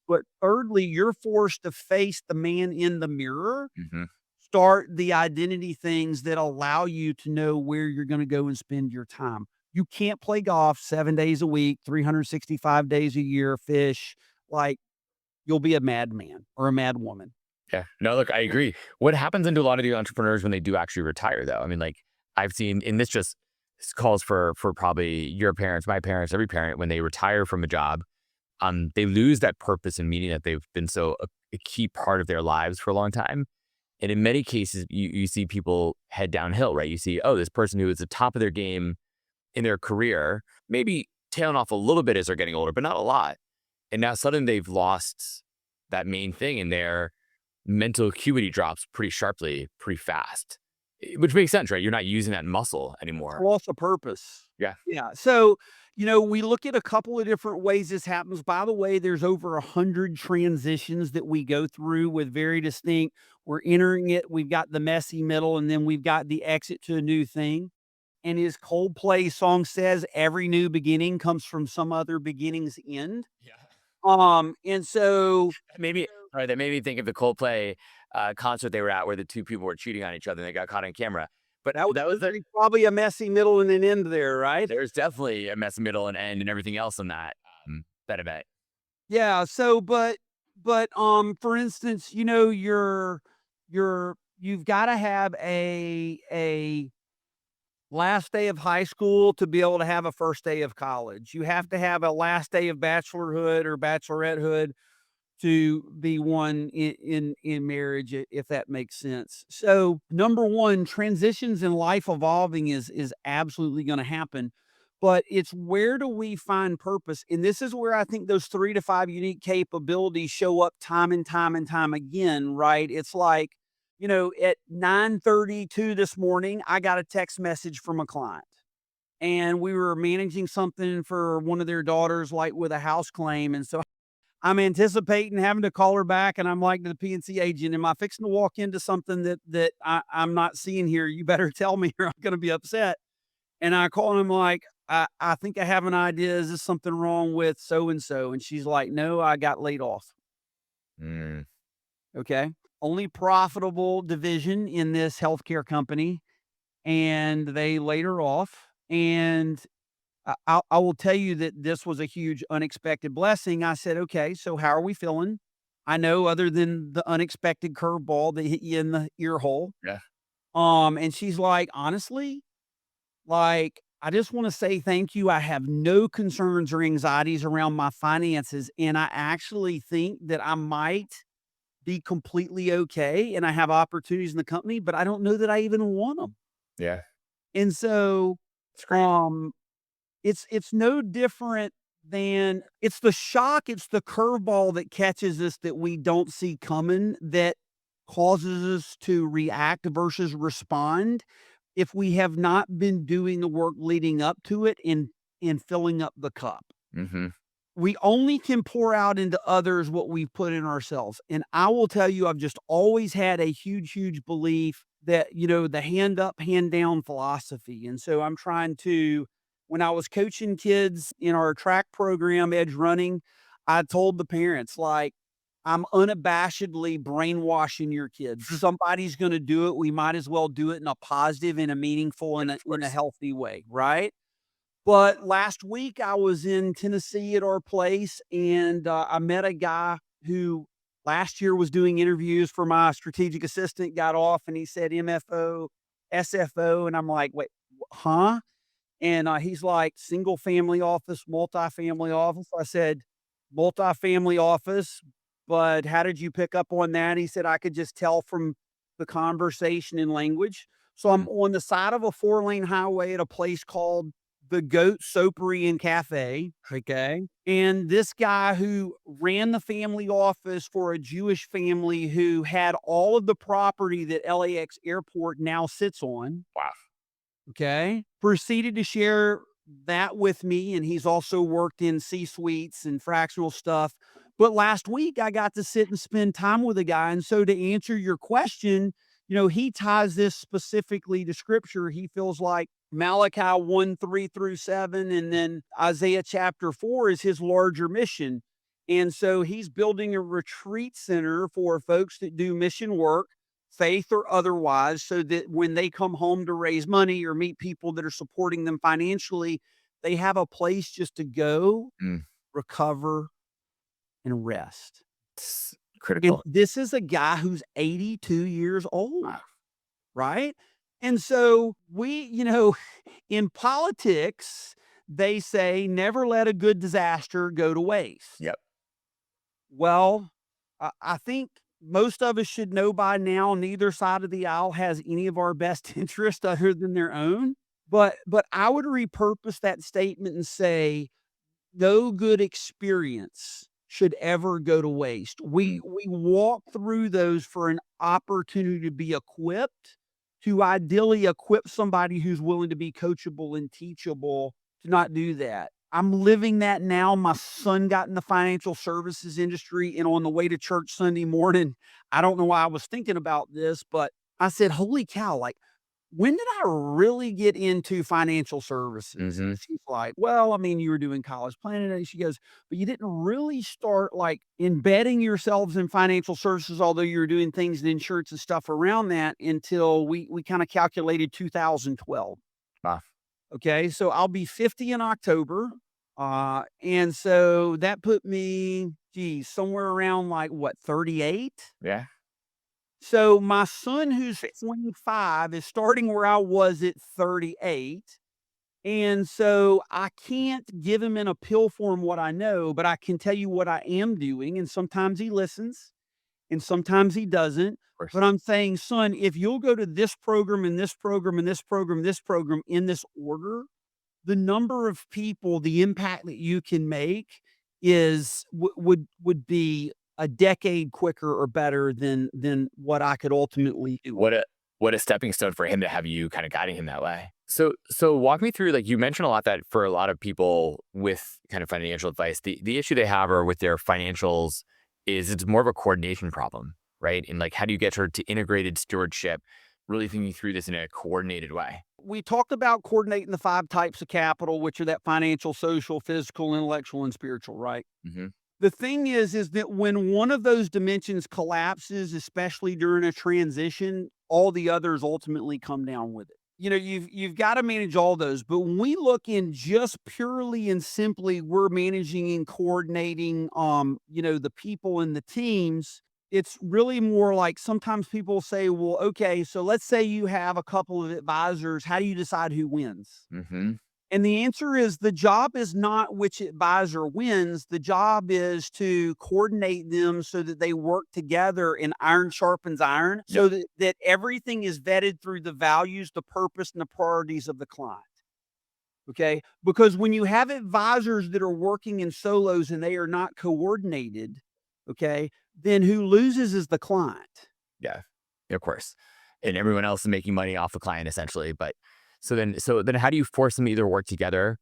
But thirdly, you're forced to face the man in the mirror, mhm. start the identity things that allow you to know where you're gonna go and spend your time. You can't play golf 7 days a week, 365 days a year, fish, like, you'll be a madman or a madwoman. Yeah. No, look, I agree. What happens into a lot of the entrepreneurs when they do actually retire, though? I mean, like I've seen, and this calls for probably your parents, my parents, every parent when they retire from a job, they lose that purpose and meaning that they've been so a key part of their lives for a long time. And in many cases, you see people head downhill, right? You see, oh, this person who is the top of their game in their career, maybe tailing off a little bit as they're getting older, but not a lot. And now suddenly they've lost that main thing and their mental acuity drops pretty sharply, pretty fast, which makes sense, right? You're not using that muscle It's a anymore. loss of purpose. Yeah. Yeah. So, we look at a couple of different ways this happens. By the way, there's over 100 transitions that we go through with very distinct. We're entering it. We've got the messy middle, and then we've got the exit to a new thing. And his Coldplay song says every new beginning comes from some other beginning's end. Yeah. And so Maybe, all right, that made me think of the Coldplay concert they were at where the two people were cheating on each other and they got caught on camera. But that was that was the, probably a messy middle and an end there, right? there's definitely a mess middle and end and everything else in that event. Yeah, so for instance, you've gotta have a last day of high school to be able to have a first day of college. You have to have a last day of bachelorhood or bachelorettehood to be one in marriage, if that makes sense. So, number 1, transitions in life evolving is absolutely gonna happen, but it's where do we find purpose? And this is where I think those 3 to 5 unique capabilities show up time and time and time again, right? It's like, at 9:32 this morning, I got a text message from a client, and we were managing something for one of their daughters, like, with a house claim, and so I'm anticipating having to call her back, and I'm like to the PNC agent, "Am I fixing to walk into something that I'm not seeing here? You better tell me or I'm gonna be upset." And I call him like, I think I have an idea. Is this something wrong with so and so? And she's like, no, I got laid off. Mm, Okay. Only profitable division in this healthcare company. And they laid her off. And I will tell you that this was a huge unexpected blessing. I said, okay, so how are we feeling? I know other than the unexpected curveball that hit you in the ear hole. yeah. And she's like, honestly, like, I just want to say thank you. I have no concerns or anxieties around my finances. And I actually think that I might be completely okay. And I have opportunities in the company, but I don't know that I even want them. Yeah. And so, It's great. um, it's no different than it's the shock, it's the curveball that catches us that we don't see coming that causes us to react versus respond if we have not been doing the work leading up to it in filling up the cup. Mm-hmm. We only can pour out into others what we've put in ourselves. And I will tell you, I've just always had a huge, huge belief that, the hand up, hand down philosophy. And so I'm trying to, when I was coaching kids in our track program, Edge Running, I told the parents, like, I'm unabashedly brainwashing your kids. Somebody's going to do it. We might as well do it in a positive, in a meaningful, Of in a course. healthy way. Right. But last week, I was in Tennessee at our place, and, I met a guy who last year was doing interviews for my strategic assistant, got off, and he said MFO, SFO, and I'm like, "Wait, huh?" And, he's like, "Single family office, multifamily office." I said, "Multifamily office, but how did you pick up on that?" He said, "I could just tell from the conversation and language." So I'm Mm, on the side of a four-lane highway at a place called the Goat Soapery and Cafe, okay? And this guy who ran the family office for a Jewish family who had all of the property that LAX Airport now sits on, wow. okay, proceeded to share that with me, and he's also worked in C-suites and fractional stuff. But last week, I got to sit and spend time with a guy, and so to answer your question, he ties this specifically to Scripture. He feels like Malachi 1, 3 through 7, and then Isaiah chapter 4 is his larger mission. And so he's building a retreat center for folks that do mission work, faith or otherwise, so that when they come home to raise money or meet people that are supporting them financially, they have a place just to go, Mm, recover, and rest. it's And critical. this is a guy who's 82 years Wow. old, right? And so in politics, they say never let a good disaster go to waste. Yep. Well, I think most of us should know by now neither side of the aisle has any of our best interest other than their own. But I would repurpose that statement and say no good experience should ever go to waste. We Mm, we walk through those for an opportunity to be equipped, to ideally equip somebody who's willing to be coachable and teachable to not do that. I'm living that now. My son got in the financial services industry, and on the way to church Sunday morning, I don't know why I was thinking about this, but I said, "Holy cow, like when did I really get into financial services?" mhm. And she's like, "Well, I mean, you were doing college planning." And she goes, "But you didn't really start like embedding yourselves in financial services, although you were doing things in insurance and stuff around that until we kind of calculated 2012." Wow. Okay. So I'll be 50 in October. And so that put me, geez, somewhere around like what, 38? Yeah. So my son, who's 25, is starting where I was at 38. And so I can't give him in a pill form what I know, but I can tell you what I am doing. And sometimes he listens and sometimes he doesn't. Of course. But I'm saying, son, if you'll go to this program and this program and this program, this program in this order, the number of people, the impact that you can make is would be a decade quicker or better than what I could ultimately do. What a stepping stone for him to have you kind of guiding him that way. So walk me through, like, you mentioned a lot that for a lot of people with kind of financial advice, the issue they have or with their financials is it's more of a coordination problem, right? And like, how do you get her to integrated stewardship, really thinking through this in a coordinated way? we talked about coordinating the 5 types of capital, which are that financial, social, physical, intellectual, and spiritual, right? Hmm. The thing is that when one of those dimensions collapses, especially during a transition, all the others ultimately come down with it. You've got to manage all those. But when we look in just purely and simply, we're managing and coordinating, the people and the teams. It's really more like sometimes people say, well, okay, so let's say you have a couple of advisors. How do you decide who wins? Hmm. And the answer is the job is not which advisor wins. The job is to coordinate them so that they work together and iron sharpens iron Yep. so that everything is vetted through the values, the purpose, and the priorities of the client. Okay. Because when you have advisors that are working in solos and they are not coordinated, okay, then who loses is the client. Yeah, of course. And everyone else is making money off the client essentially. But so then how do you force them to either work together?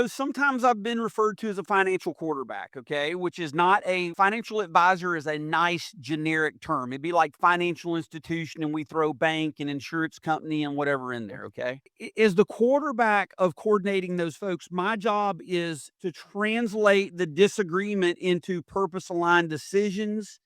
Sometimes I've been referred to as a financial quarterback, okay, which is not a financial advisor is a nice generic term. It'd be like financial institution and we throw bank and insurance company and whatever in there, okay? Is the quarterback of coordinating those folks. My job is to translate the disagreement into purpose aligned decisions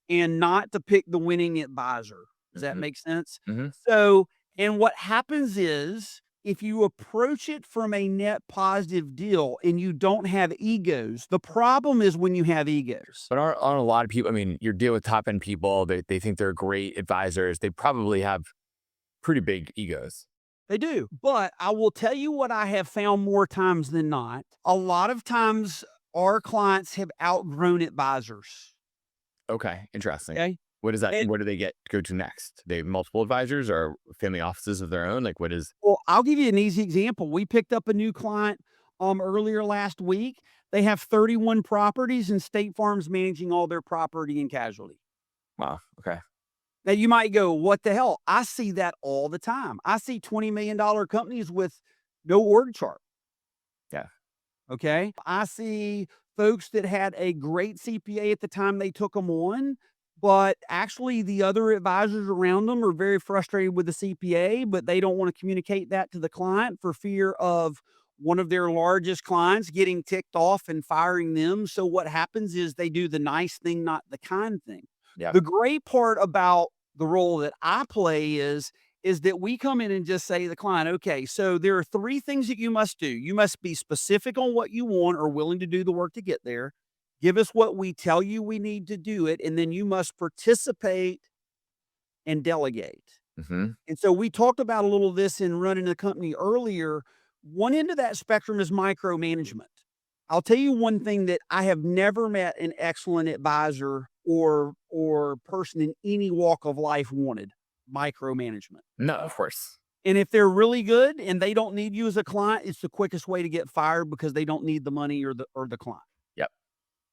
and not to pick the winning advisor. Does that Hmm. make sense? Hmm. So, and what happens is if you approach it from a net positive deal and you don't have egos, the problem is when you have egos. But aren't a lot of people, I mean, you're dealing with top end people, they think they're great advisors. They probably have pretty big egos. They do. But I will tell you what I have found more times than not. A lot of times our clients have outgrown advisors. Okay, interesting. Okay. What is that? And What do they go to next? They have multiple advisors or family offices of their own? Like what is well, I'll give you an easy example. We picked up a new client earlier last week. They have 31 properties and State Farm's managing all their property and casualty. wow, okay. Now you might go, what the hell? I see that all the time. I see $20 million companies with no org chart. Yeah. Okay. I see folks that had a great CPA at the time they took them on, but actually the other advisors around them are very frustrated with the CPA, but they don't want to communicate that to the client for fear of one of their largest clients getting ticked off and firing them. So what happens is they do the nice thing, not the kind thing. Yep. The great part about the role that I play is that we come in and just say to the client, okay, so there are 3 things that you must do. You must be specific on what you want or willing to do the work to get there. Give us what we tell you we need to do it. And then you must participate and delegate. Hmm. And so we talked about a little of this in running the company earlier. One end of that spectrum is micromanagement. I'll tell you one thing that I have never met an excellent advisor or person in any walk of life wanted micromanagement. No, of course. And if they're really good and they don't need you as a client, it's the quickest way to get fired because they don't need the money or the client. Yep.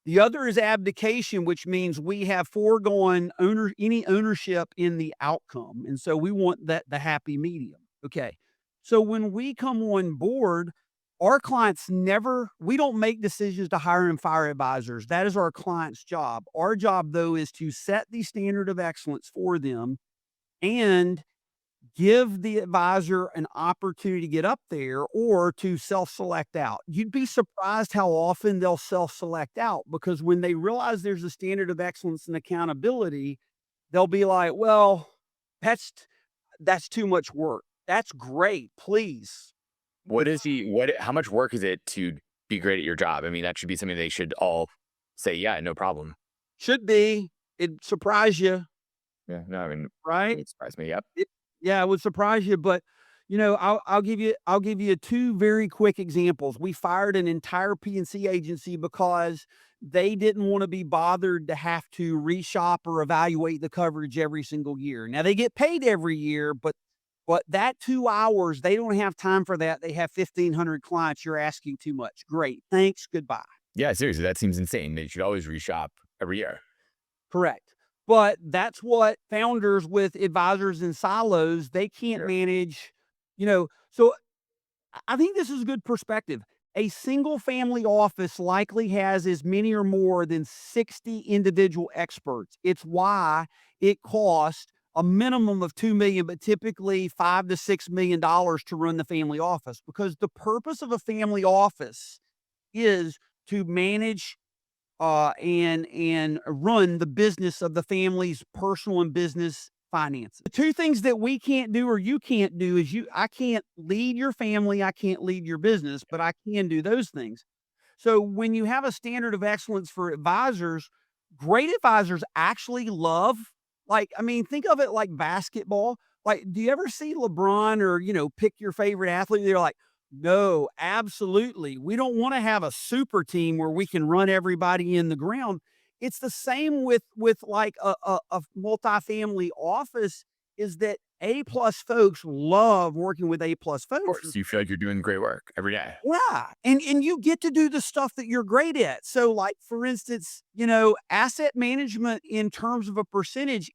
The other is abdication, which means we have foregone any ownership in the outcome. And so we want the happy medium. Okay. So when we come on board, our clients we don't make decisions to hire and fire advisors. That is our client's job. Our job, though, is to set the standard of excellence for them and give the advisor an opportunity to get up there or to self-select out. You'd be surprised how often they'll self-select out because when they realize there's a standard of excellence and accountability, they'll be like, "Well, that's that's too much work. That's great, please." What is he what how much work is it to be great at your job? I mean, that should be something they should all say, yeah, no problem. Should be. It'd surprise you, Yeah, no, I mean, it right? would surprise me. Yep. It yeah, it would surprise you, but, I'll give you 2 very quick examples. We fired an entire P&C agency because they didn't wanna be bothered to have to reshop or evaluate the coverage every single year. Now, they get paid every year, but that 2 hours, they don't have time for that. They have 1,500 clients. You're asking too much. Great. Thanks. Goodbye. Yeah, seriously, that seems insane. They should always reshop every year. Correct. But that's what founders with advisors in silos, they can't Sure. manage, so I think this is a good perspective. A single family office likely has as many or more than 60 individual experts. It's why it costs a minimum of 2 million, but typically 5 to $6 million to run the family office, because the purpose of a family office is to manage and run the business of the family's personal and business finances. The two things that we can't do or you can't do is I can't lead your family, I can't lead your business, but I can do those things. So when you have a standard of excellence for advisors, great advisors actually love, like, I mean, think of it like basketball. Like, do you ever see LeBron or, pick your favorite athlete? They're like, no, absolutely. We don't want to have a super team where we can run everybody in the ground. It's the same with like a multifamily office, is that A plus folks love working with A plus Of folks. course, you feel like you're doing great work every day. Yeah, and you get to do the stuff that you're great at. So, like, for instance, asset management in terms of a percentage,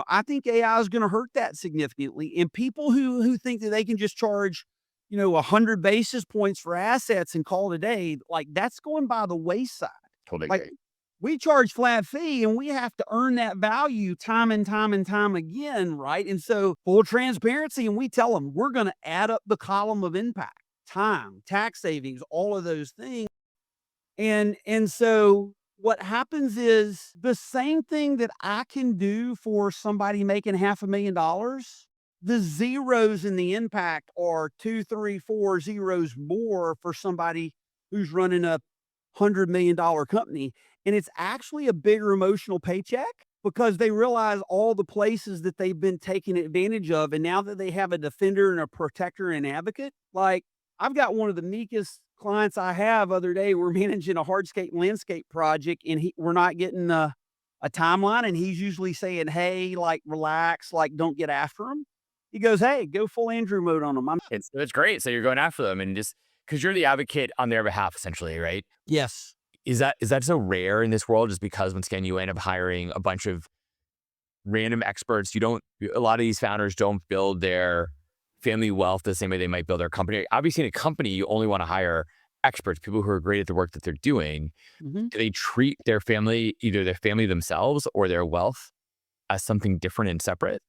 I think AI is gonna hurt that significantly. And people who think that they can just charge, 100 basis points for assets and call it a day, like, that's going by the wayside. Totally Like, agree. we charge flat fee and we have to earn that value time and time and time again, right? And so, full transparency, and we tell them we're gonna add up the column of impact, time, tax savings, all of those things. And so what happens is the same thing that I can do for somebody making $500,000, the zeros in the impact are 2, 3, 4 zeros more for somebody who's running a $100 million company. And it's actually a bigger emotional paycheck because they realize all the places that they've been taken advantage of. And now that they have a defender and a protector and advocate, like, I've got one of the meekest clients I have. Other day, we're managing a hardscape landscape project, and we're not getting a timeline. And he's usually saying, "Hey, like, relax, like, don't get after him." He goes, "Hey, go full Andrew mode on him." It's great. So you're going after them and just because you're the advocate on their behalf, essentially, right? Yes. Is that so rare in this world? Just because once again, you end up hiring a bunch of random experts. A lot of these founders don't build their family wealth the same way they might build their company. Obviously, in a company, you only want to hire experts, people who are great at the work that they're doing. Mhm. Do they treat their family, either their family themselves or their wealth, as something different and separate?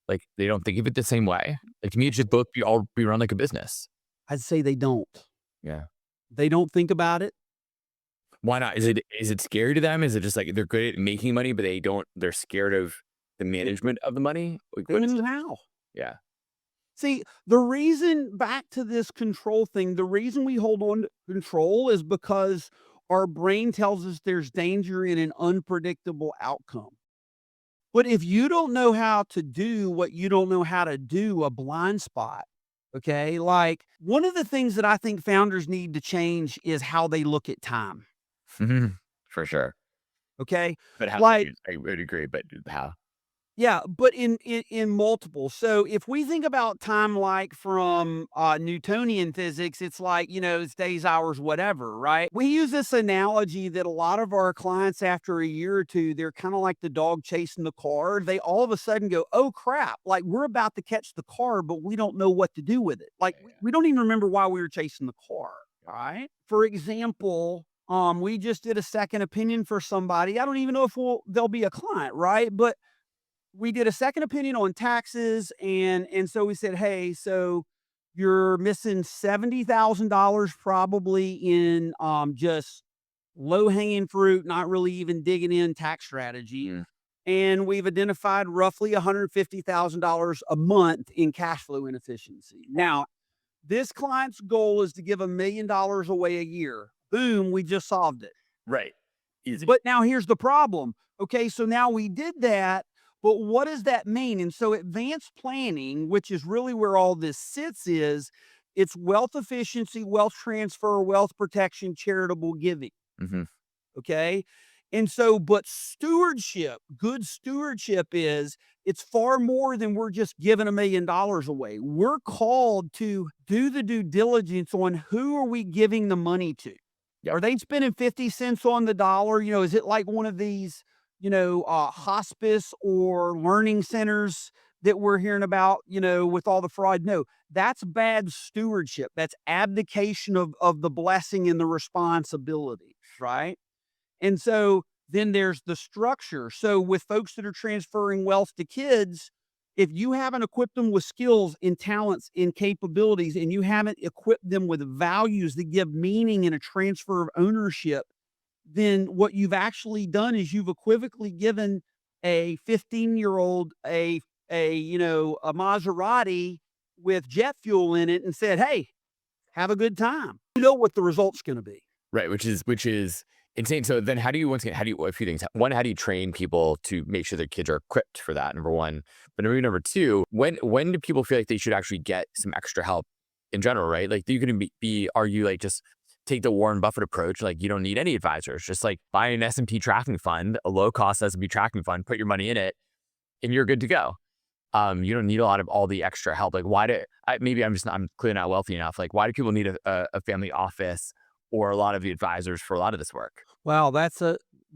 Like they don't think of it the same way. Like to me, it should both be run like a business. I'd say they don't. Yeah. They don't think about it. Why not? Is it scary to them? Is it just like they're good at making money, but they're scared of the management of the money? Like Who what's knows how? yeah. See, the reason, back to this control thing, the reason we hold on to control is because our brain tells us there's danger in an unpredictable outcome. But if you don't know how to do what you don't know how to do, a blind spot, okay? Like, one of the things that I think founders need to change is how they look at time, Mhm. For sure. okay? But how Like, I would agree, but how? yeah, but in multiple. So if we think about time like from Newtonian physics, it's like, it's days, hours, whatever, right? We use this analogy that a lot of our clients, after a year or two, they're kind of like the dog chasing the car. They all of a sudden go, "Oh crap, like, we're about to catch the car, but we don't know what to do with it." Like, Yeah, we don't even remember why we were chasing the car. All right. For example, we just did a second opinion for somebody. I don't even know if they'll be a client, right? But we did a second opinion on taxes, and so we said, "Hey, so you're missing $70,000 probably in, just low-hanging fruit, not really even digging in tax strategy, yeah. and we've identified roughly $150,000 a month in cash flow inefficiency." Now, this client's goal is to give $1,000,000 away a year. Boom, we just solved it. Right. Easy. But now here's the problem. Okay, so now we did that, but what does that mean? And so advanced planning, which is really where all this sits, is it's wealth efficiency, wealth transfer, wealth protection, charitable giving. Mhm. Okay. And so, but stewardship, good stewardship is it's far more than we're just giving $1,000,000 away. We're called to do the due diligence on who are we giving the money to. Yep. Are they spending 50 cents on the dollar? Is it like one of these, hospice or learning centers that we're hearing about, with all the fraud? No, that's bad stewardship. That's abdication of the blessing and the responsibility, right? And so Then there's the structure. So with folks that are transferring wealth to kids, if you haven't equipped them with skills and talents and capabilities, and you haven't equipped them with values that give meaning and a transfer of ownership, then what you've actually done is you've equivocally given a 15-year-old a Maserati with jet fuel in it and said, "Hey, have a good time." You know what the result's going to be. Right, which is insane. So then how do you once again, how do you, a few things. One, how do you train people to make sure their kids are equipped for that? Number one. But number two, when do people feel like they should actually get some extra help in general, right? Like you can argue like just take the Warren Buffett approach, like you don't need any advisors. Just like buy an S&P tracking fund, a low cost S&P tracking fund, put your money in it, and you're good to go. You don't need a lot of all the extra help. Like maybe I'm clearly not wealthy enough. Like why do people need a family office or a lot of the advisors for a lot of this work? Wow,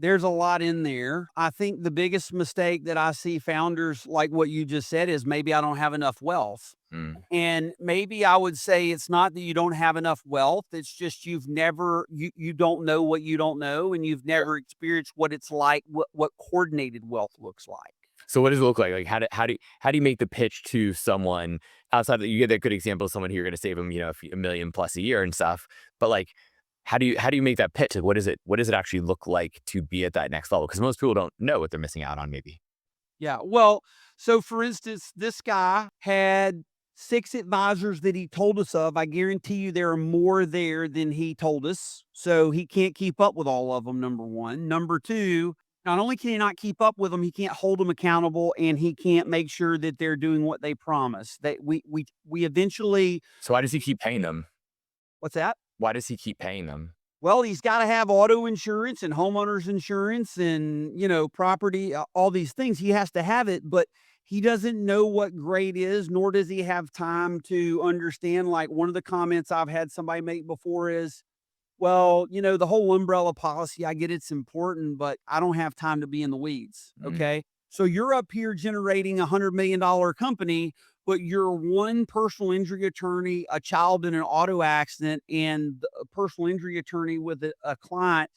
there's a lot in there. I think the biggest mistake that I see founders like what you just said is maybe I don't have enough wealth. Mm. And maybe I would say it's not that you don't have enough wealth. It's just you don't know what you don't know, and you've never experienced what it's like, what coordinated wealth looks like. So what does it look like? Like how do you make the pitch to someone outside that you get that good example of someone who you're going to save them, a million plus a year and stuff. But like, how do you make that pitch? What does it actually look like to be at that next level? Because most people don't know what they're missing out on, maybe. Yeah. Well, so for instance, this guy had 6 advisors that he told us of. I guarantee you there are more there than he told us. So he can't keep up with all of them, number one. Number two, not only can he not keep up with them, he can't hold them accountable, and he can't make sure that they're doing what they promise. That we eventually. So why does he keep paying them? What's that? Why does he keep paying them? Well, he's gotta have auto insurance and homeowners insurance and, property, all these things. He has to have it, but he doesn't know what grade is, nor does he have time to understand. Like, one of the comments I've had somebody make before is, "Well, the whole umbrella policy, I get it's important, but I don't have time to be in the weeds." Mm. Okay? So you're up here generating $100 million company, but you're one personal injury attorney, a child in an auto accident, and a personal injury attorney with a client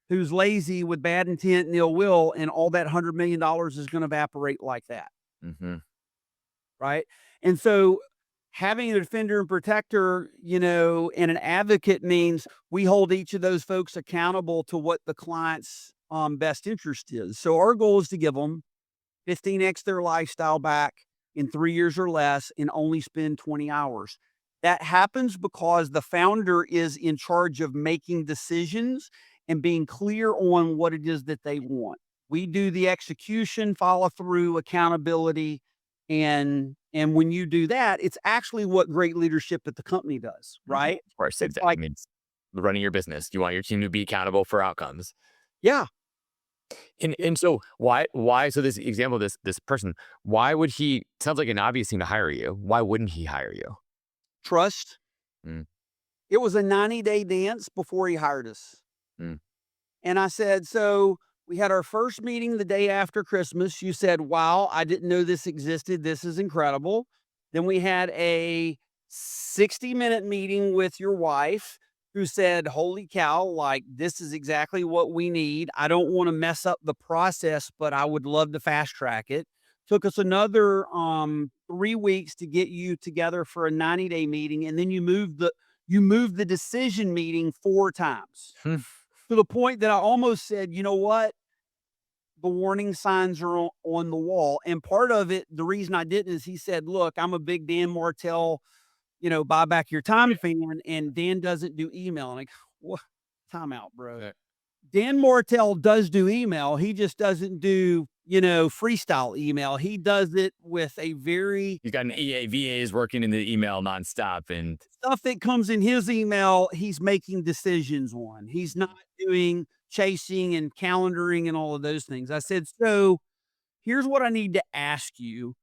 who's lazy with bad intent and ill will, and all that $100 million is going to evaporate like that. Mm-hmm. Right. And so having a defender and protector, and an advocate means we hold each of those folks accountable to what the client's best interest is. So our goal is to give them 15x their lifestyle back in 3 years or less and only spend 20 hours. That happens because the founder is in charge of making decisions and being clear on what it is that they want. We do the execution, follow through, accountability, and when you do that, it's actually what great leadership at the company does, Mhm. right? Of course, It's exactly. I like, mean, it's running your business. You want your team to be accountable for outcomes. yeah, And so why so this example of this person, why would he sounds like an obvious thing to hire you. Why wouldn't he hire you? trust. Mm, It was a 90-day dance before he hired us. mm, And I said, "So we had our first meeting the day after Christmas. You said, 'Wow, I didn't know this existed. This is incredible.' Then we had a 60-minute meeting with your wife, who said, 'Holy cow, like, this is exactly what we need. I don't want to mess up the process, but I would love to fast track it.' Took us another 3 weeks to get you together for a 90-day meeting, and then you moved the decision meeting 4 times, hmm, to the point that I almost said, 'You know what? The warning signs are on the wall.'" And part of it, the reason I didn't is he said, "Look, I'm a big Dan Martell, buy back your time fan, and Dan doesn't do email." And like, what? Time out, bro. yeah. Dan Martell does do email. He just doesn't do, freestyle email. He does it with a very You got an EA is working in the email nonstop, and stuff that comes in his email, he's making decisions on. He's not doing chasing and calendaring and all of those things. I said, "So here's what I need to ask you."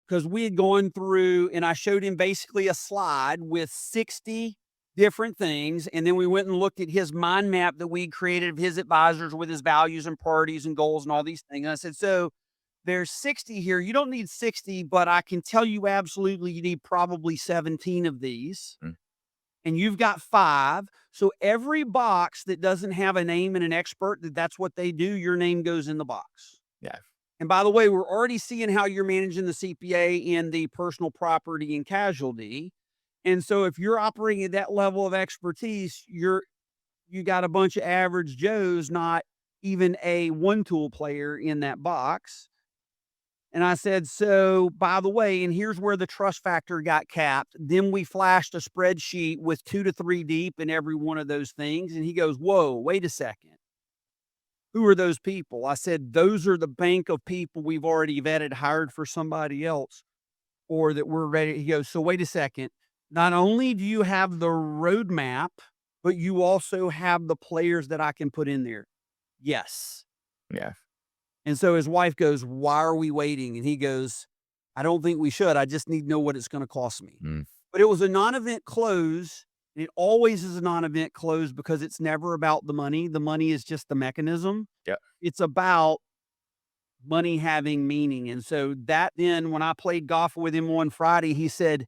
Because we had gone through, and I showed him basically a slide with 60 different things. And then we went and looked at his mind map that we created of his advisors with his values and priorities and goals and all these things. And I said, "So there's 60 here. You don't need 60, but I can tell you absolutely you need probably 17 of these." Mm. and you've got 5. So every box that doesn't have a name and an expert, that's what they do, your name goes in the box. Yeah. And by the way, we're already seeing how you're managing the CPA and the personal property and casualty. And so if you're operating at that level of expertise, you got a bunch of average Joes, not even a one tool player in that box. And I said, so by the way, and here's where the trust factor got capped. Then we flashed a spreadsheet with 2 to 3 deep in every one of those things. And he goes, whoa, wait a second. Who are those people? I said, those are the bank of people we've already vetted, hired for somebody else, or that we're ready. He goes, so wait a second. Not only do you have the roadmap, but you also have the players that I can put in there. Yes. Yeah. And so his wife goes, why are we waiting? And he goes, I don't think we should. I just need to know what it's going to cost me. Mm. But it was a non-event close. And it always is a non-event close because it's never about the money. The money is just the mechanism. Yeah. It's about money having meaning. And so that then when I played golf with him on Friday, he said,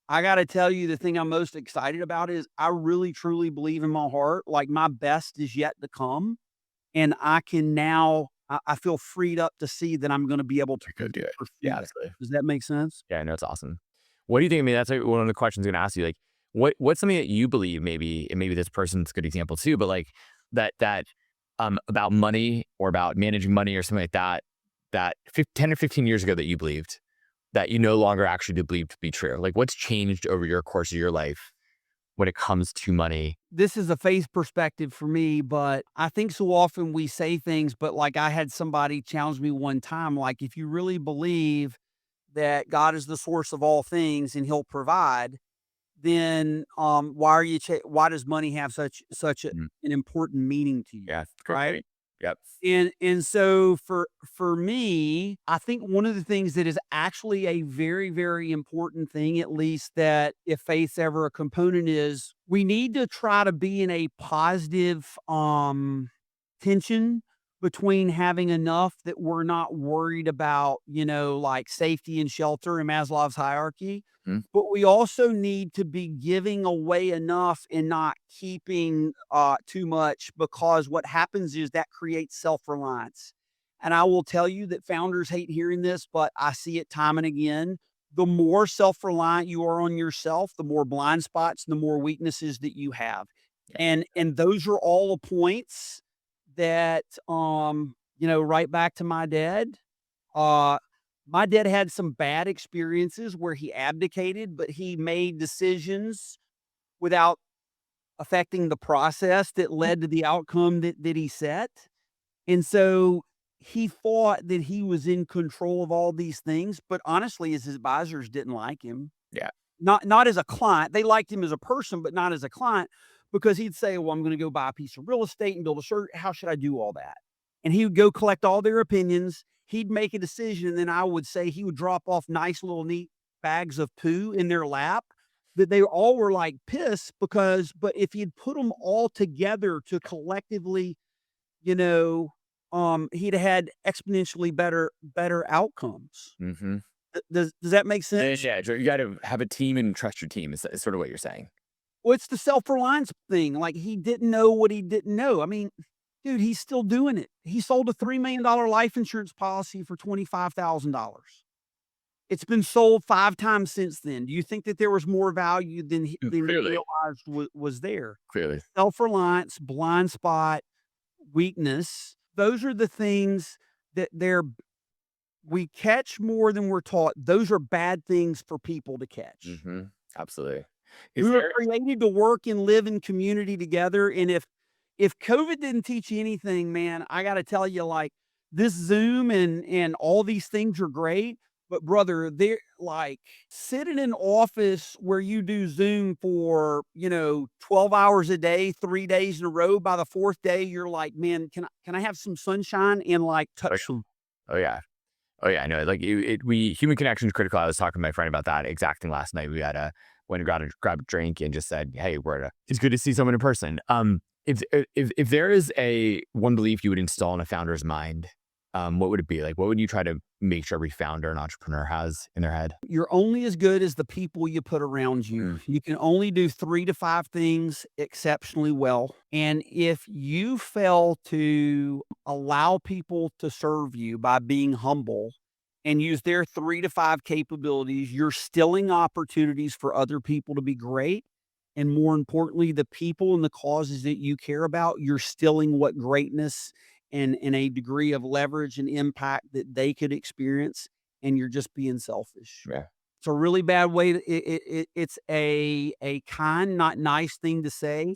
I got to tell you, the thing I'm most excited about is I really truly believe in my heart, like my best is yet to come. And I can now, I feel freed up to see that I'm going to be able to Go do it. pursue Yeah, that. absolutely. Does that make sense? Yeah, no, it's awesome. What do you think? I mean, that's like one of the questions I'm going to ask you. Like, what's something that you believe, maybe, and maybe this person's a good example too, but like that about money or about managing money or something like that, 10 or 15 years ago that you believed that you no longer actually do believe to be true? Like, what's changed over your course of your life when it comes to money? This is a faith perspective for me, but I think so often we say things, but like I had somebody challenge me one time, like if you really believe that God is the source of all things and he'll provide, then why does money have Mm. an important meaning to you? Yeah. Right? Great. Yep. And so for me, I think one of the things that is actually a very, very important thing, at least that if faith's ever a component, is we need to try to be in a positive tension between having enough that we're not worried about, like safety and shelter in Maslow's hierarchy. Mm. But we also need to be giving away enough and not keeping too much, because what happens is that creates self-reliance. And I will tell you that founders hate hearing this, but I see it time and again. The more self-reliant you are on yourself, the more blind spots, the more weaknesses that you have. Yeah. And those are all the points that right back to my dad. Uh my dad had some bad experiences where he abdicated, but he made decisions without affecting the process that led to the outcome that he set. And so he thought that he was in control of all these things, but honestly, his advisors didn't like him. Yeah. Not as a client. They liked him as a person, but not as a client, because he'd say, well, I'm going to go buy a piece of real estate and build a shirt. How should I do all that? And he would go collect all their opinions. He'd make a decision. And then I would say he would drop off nice little neat bags of poo in their lap that they all were like pissed but if he'd put them all together to collectively, he'd had exponentially better outcomes. Mm-hmm. Does that make sense? Yeah, you got to have a team and trust your team. Is sort of what you're saying. Well, it's the self-reliance thing. Like, he didn't know what he didn't know. I mean, dude, he's still doing it. He sold a $3 million life insurance policy for $25,000. It's been sold 5 times since then. Do you think that there was more value than he Clearly. realized was there? Clearly. Self-reliance, blind spot, weakness. Those are the things that we catch more than we're taught. Those are bad things for people to catch. Mm-hmm. Absolutely. We were created to work and live in community together. And if COVID didn't teach you anything, man, I got to tell you, like, this Zoom and all these things are great, but brother, they're like, sit in an office where you do Zoom for 12 hours a day, 3 days in a row. By the 4th day, you're like, man, can I have some sunshine and like touch some? Oh yeah. Oh yeah, I know. Like human connection is critical. I was talking to my friend about that exact thing last night. We had went and grab a drink and just said, "Hey, it's good to see someone in person." If there is a one belief you would install in a founder's mind, what would it be? Like, what would you try to make sure every founder and entrepreneur has in their head? You're only as good as the people you put around you. Mm, You can only do 3 to 5 things exceptionally well, and if you fail to allow people to serve you by being humble and use their 3 to 5 capabilities, you're stealing opportunities for other people to be great, and more importantly, the people and the causes that you care about, you're stealing what greatness and a degree of leverage and impact that they could experience, and you're just being selfish. yeah. It's a really bad way to it's a kind, not nice thing to say,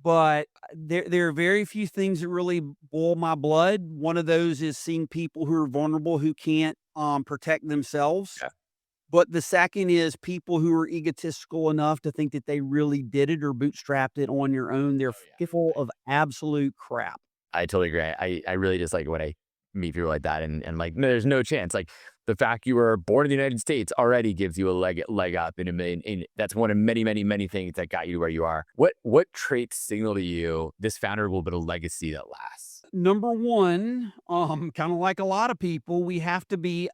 but there are very few things that really boil my blood. One of those is seeing people who are vulnerable, who can't, protect themselves. Yeah. But the second is people who are egotistical enough to think that they really did it or bootstrapped it on your own. They're Oh, full yeah. of absolute crap. I totally agree. I really just like when I meet people like that and like, no, there's no chance. Like the fact you were born in the United States already gives you a leg up in a million. And that's one of many, many, many things that got you to where you are. What traits signal to you this founder will build a legacy that lasts? Number 1, kinda like a lot of people, we have to be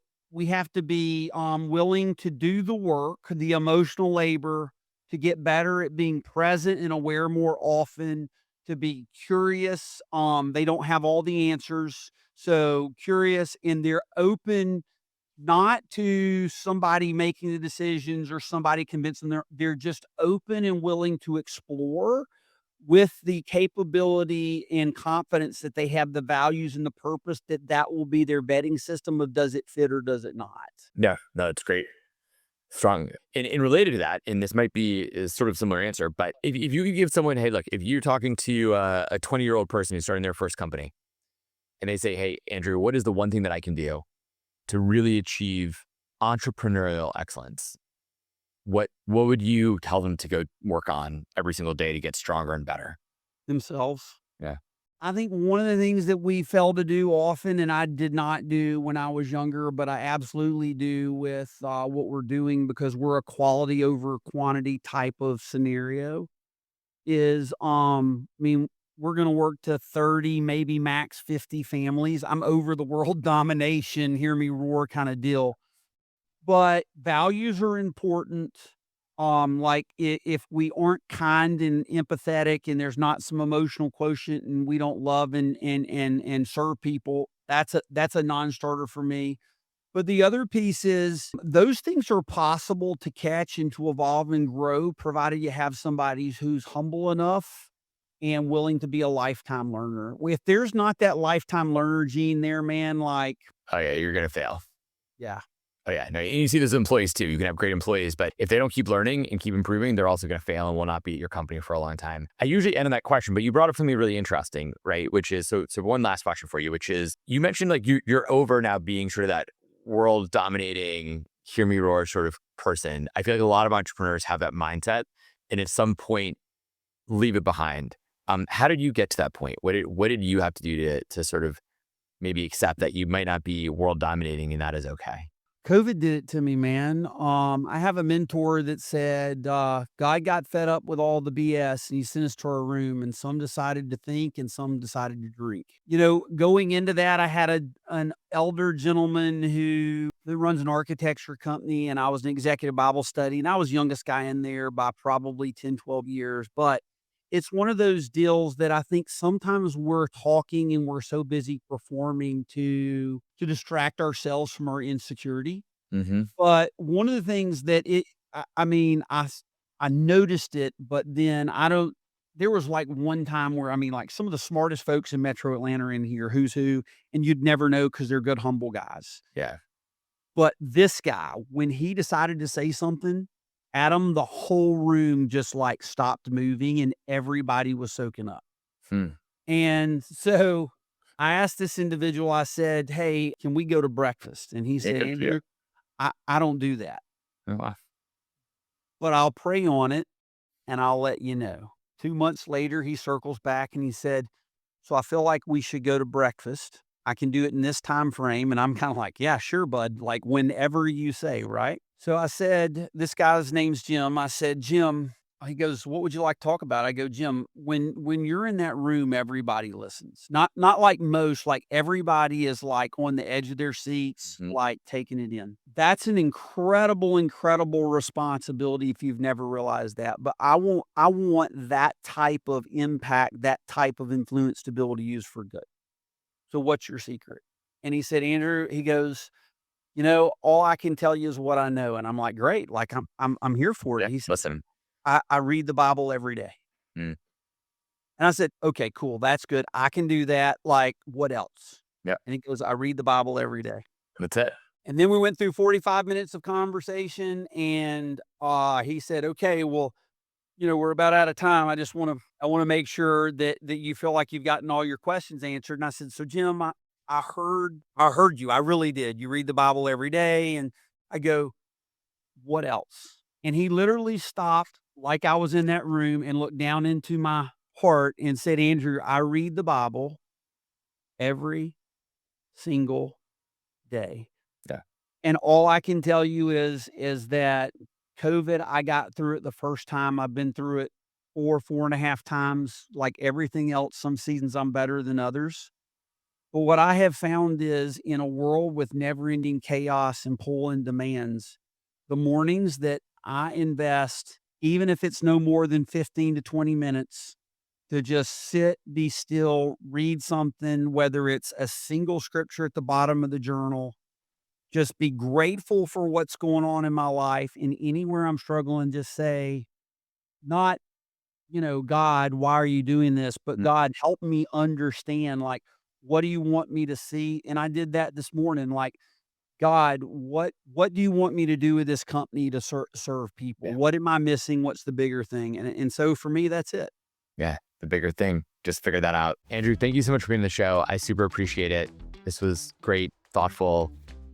willing to do the work, the emotional labor, to get better at being present and aware more often, to be curious. They don't have all the answers, so curious, and they're open not to somebody making the decisions or somebody convincing they're just open and willing to explore with the capability and confidence that they have the values and the purpose that will be their vetting system of does it fit or does it not? No, no, it's great. Strong. And related to that, and this might be a sort of similar answer, but if you could give someone, hey, look, if you're talking to a 20-year-old person who's starting their first company and they say, hey, Andrew, what is the one thing that I can do to really achieve entrepreneurial excellence? What would you tell them to go work on every single day to get stronger and better? Themselves. Yeah. I think one of the things that we fail to do often, and I did not do when I was younger, but I absolutely do with what we're doing because we're a quality over quantity type of scenario, is I mean, we're going to work to 30, maybe max 50 families. I'm over the world domination, hear me roar kind of deal. But values are important. Like if we aren't kind and empathetic and there's not some emotional quotient and we don't love and serve people, that's a non-starter for me. But the other piece is those things are possible to catch and to evolve and grow, provided you have somebody who's humble enough and willing to be a lifetime learner. If there's not that lifetime learner gene there, man, like, Oh yeah, you're gonna fail. yeah. Oh yeah, no, and you see this with employees too. You can have great employees, but if they don't keep learning and keep improving, they're also going to fail and will not be at your company for a long time. I usually end on that question, but you brought up something really interesting, right? Which is so one last question for you, which is you mentioned like you're over now being sort of that world dominating, hear me roar sort of person. I feel like a lot of entrepreneurs have that mindset, and at some point leave it behind. How did you get to that point? What did you have to do to sort of maybe accept that you might not be world dominating and that is okay? COVID did it to me, man. I have a mentor that said, God got fed up with all the BS and he sent us to our room, and some decided to think and some decided to drink. Going into that, I had an elder gentleman who runs an architecture company, and I was an executive Bible study, and I was youngest guy in there by probably 10, 12 years. But it's one of those deals that I think sometimes we're talking and we're so busy performing to distract ourselves from our insecurity. Mm-hmm. But one of the things that I mean, I noticed it, but then I don't. There was like one time where I mean, like some of the smartest folks in Metro Atlanta are in here, who's who, and you'd never know because they're good, humble guys. Yeah. But this guy, when he decided to say something, Adam, the whole room just like stopped moving and everybody was soaking up. Hmm. And so I asked this individual, I said, "Hey, can we go to breakfast?" And he Yeah, said, yeah. "Andrew, I don't do that, Oh, wow. but I'll pray on it and I'll let you know." 2 months later, he circles back and he said, "So I feel like we should go to breakfast. I can do it in this time frame." And I'm kind of like, "Yeah, sure, bud. Like whenever you say, right?" So I said, this guy's name's Jim. I said, "Jim, He goes, "What would you like to talk about?" I go, "Jim, when you're in that room, everybody listens. Not like most, like everybody is like on the edge of their seats, Mhm. like taking it in. That's an incredible, incredible responsibility if you've never realized that. But I want that type of impact, that type of influence to be able to use for good. So what's your secret?" And he said, "Andrew," he goes, "all I can tell you is what I know." And I'm like, "Great, like I'm here for Yeah. it." He said, Listen. I read the Bible every day." Mm. And I said, "Okay, cool. That's good. I can do that. Like, what else?" Yeah. And he goes, "I read the Bible every day." That's it. And then we went through 45 minutes of conversation and he said, "Okay, well, we're about out of time. I want to make sure that you feel like you've gotten all your questions answered." And I said, "So Jim, I heard you. I really did. You read the Bible every day." And I go, "What else?" And he literally stopped like I was in that room and looked down into my heart and said, "Andrew, I read the Bible every single day. Yeah. And all I can tell you is that COVID, I got through it the first time. I've been through it 4.5 times. Like everything else, some seasons I'm better than others. But what I have found is in a world with never-ending chaos and pull and demands, the mornings that I invest, even if it's no more than 15 to 20 minutes, to just sit, be still, read something, whether it's a single scripture at the bottom of the journal, just be grateful for what's going on in my life. And anywhere I'm struggling, just say, not, "God, why are you doing this?" But Mm. God, help me understand, like, what do you want me to see? And I did that this morning. Like, God, what do you want me to do with this company to serve people? Yeah. What am I missing? What's the bigger thing? And so for me, that's it. Yeah. The bigger thing. Just figure that out. Andrew, thank you so much for being on the show. I super appreciate it. This was great, thoughtful,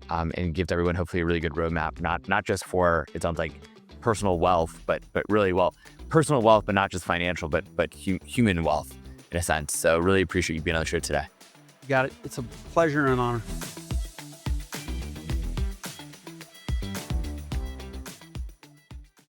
and gives everyone hopefully a really good roadmap, not just for, it sounds like, personal wealth, but really, well, personal wealth, but not just financial, but human wealth in a sense. So really appreciate you being on the show today. You got it. It's a pleasure and an honor.